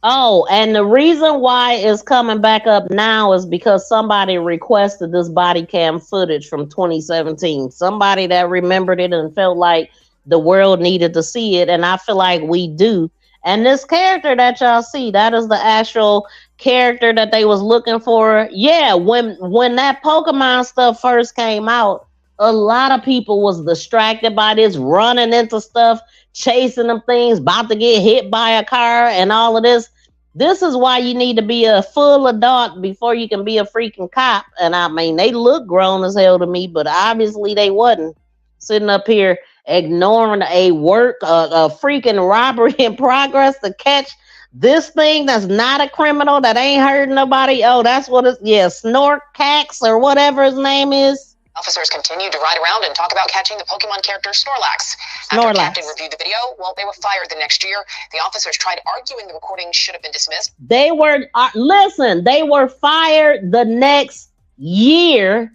Oh, and the reason why it's coming back up now is because somebody requested this body cam footage from 2017. Somebody that remembered it and felt like the world needed to see it, and I feel like we do. And this character that y'all see, that is the actual character that they was looking for. Yeah, when that Pokemon stuff first came out, a lot of people was distracted by this, running into stuff, chasing them things, about to get hit by a car and all of this. This is why you need to be a full adult before you can be a freaking cop. And I mean, they look grown as hell to me, but obviously they wasn't. Sitting up here ignoring a freaking robbery in progress to catch this thing that's not a criminal that ain't hurting nobody. Oh, that's what it's, yeah, Snorkax or whatever his name is. Officers continued to ride around and talk about catching the Pokemon character Snorlax. After Captain reviewed the video, well, they were fired the next year. The officers tried arguing the recording should have been dismissed. They were, they were fired the next year.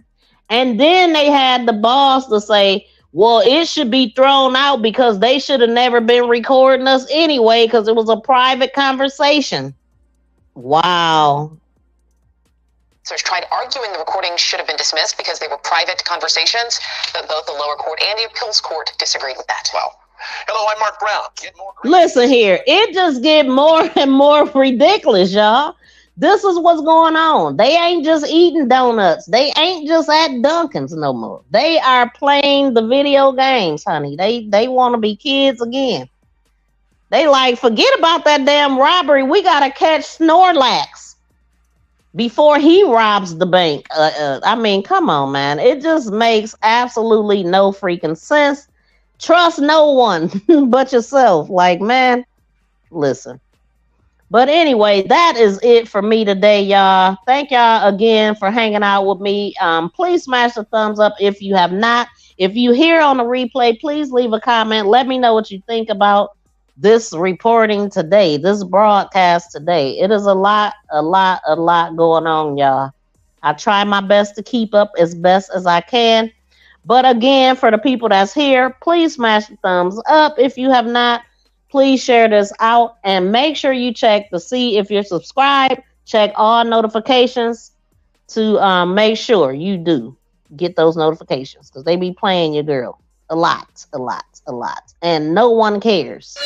And then they had the boss to say, well, it should be thrown out because they should have never been recording us anyway because it was a private conversation. Wow. Officers tried arguing the recording should have been dismissed because they were private conversations, but both the lower court and the appeals court disagreed with that. Well, hello, I'm Mark Brown. Listen here, it just get more and more ridiculous, y'all. This is what's going on. They ain't just eating donuts. They ain't just at Dunkin's no more. They are playing the video games, honey. They want to be kids again. They like, forget about that damn robbery. We got to catch Snorlax before he robs the bank. I mean, come on, man. It just makes absolutely no freaking sense. Trust no one but yourself. Like, man, listen. But anyway, that is it for me today, y'all. Thank y'all again for hanging out with me. Please smash the thumbs up if you have not. If you hear on the replay, please leave a comment. Let me know what you think about this reporting today, this broadcast today. It is a lot going on, y'all. I try my best to keep up as best as I can. But again, for the people that's here, please smash the thumbs up if you have not. Please share this out and make sure you check to see if you're subscribed. Check all notifications to make sure you do get those notifications because they be playing your girl a lot. And no one cares.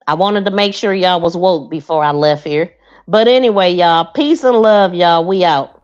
I wanted to make sure y'all was woke before I left here. But anyway, y'all, peace and love, y'all. We out.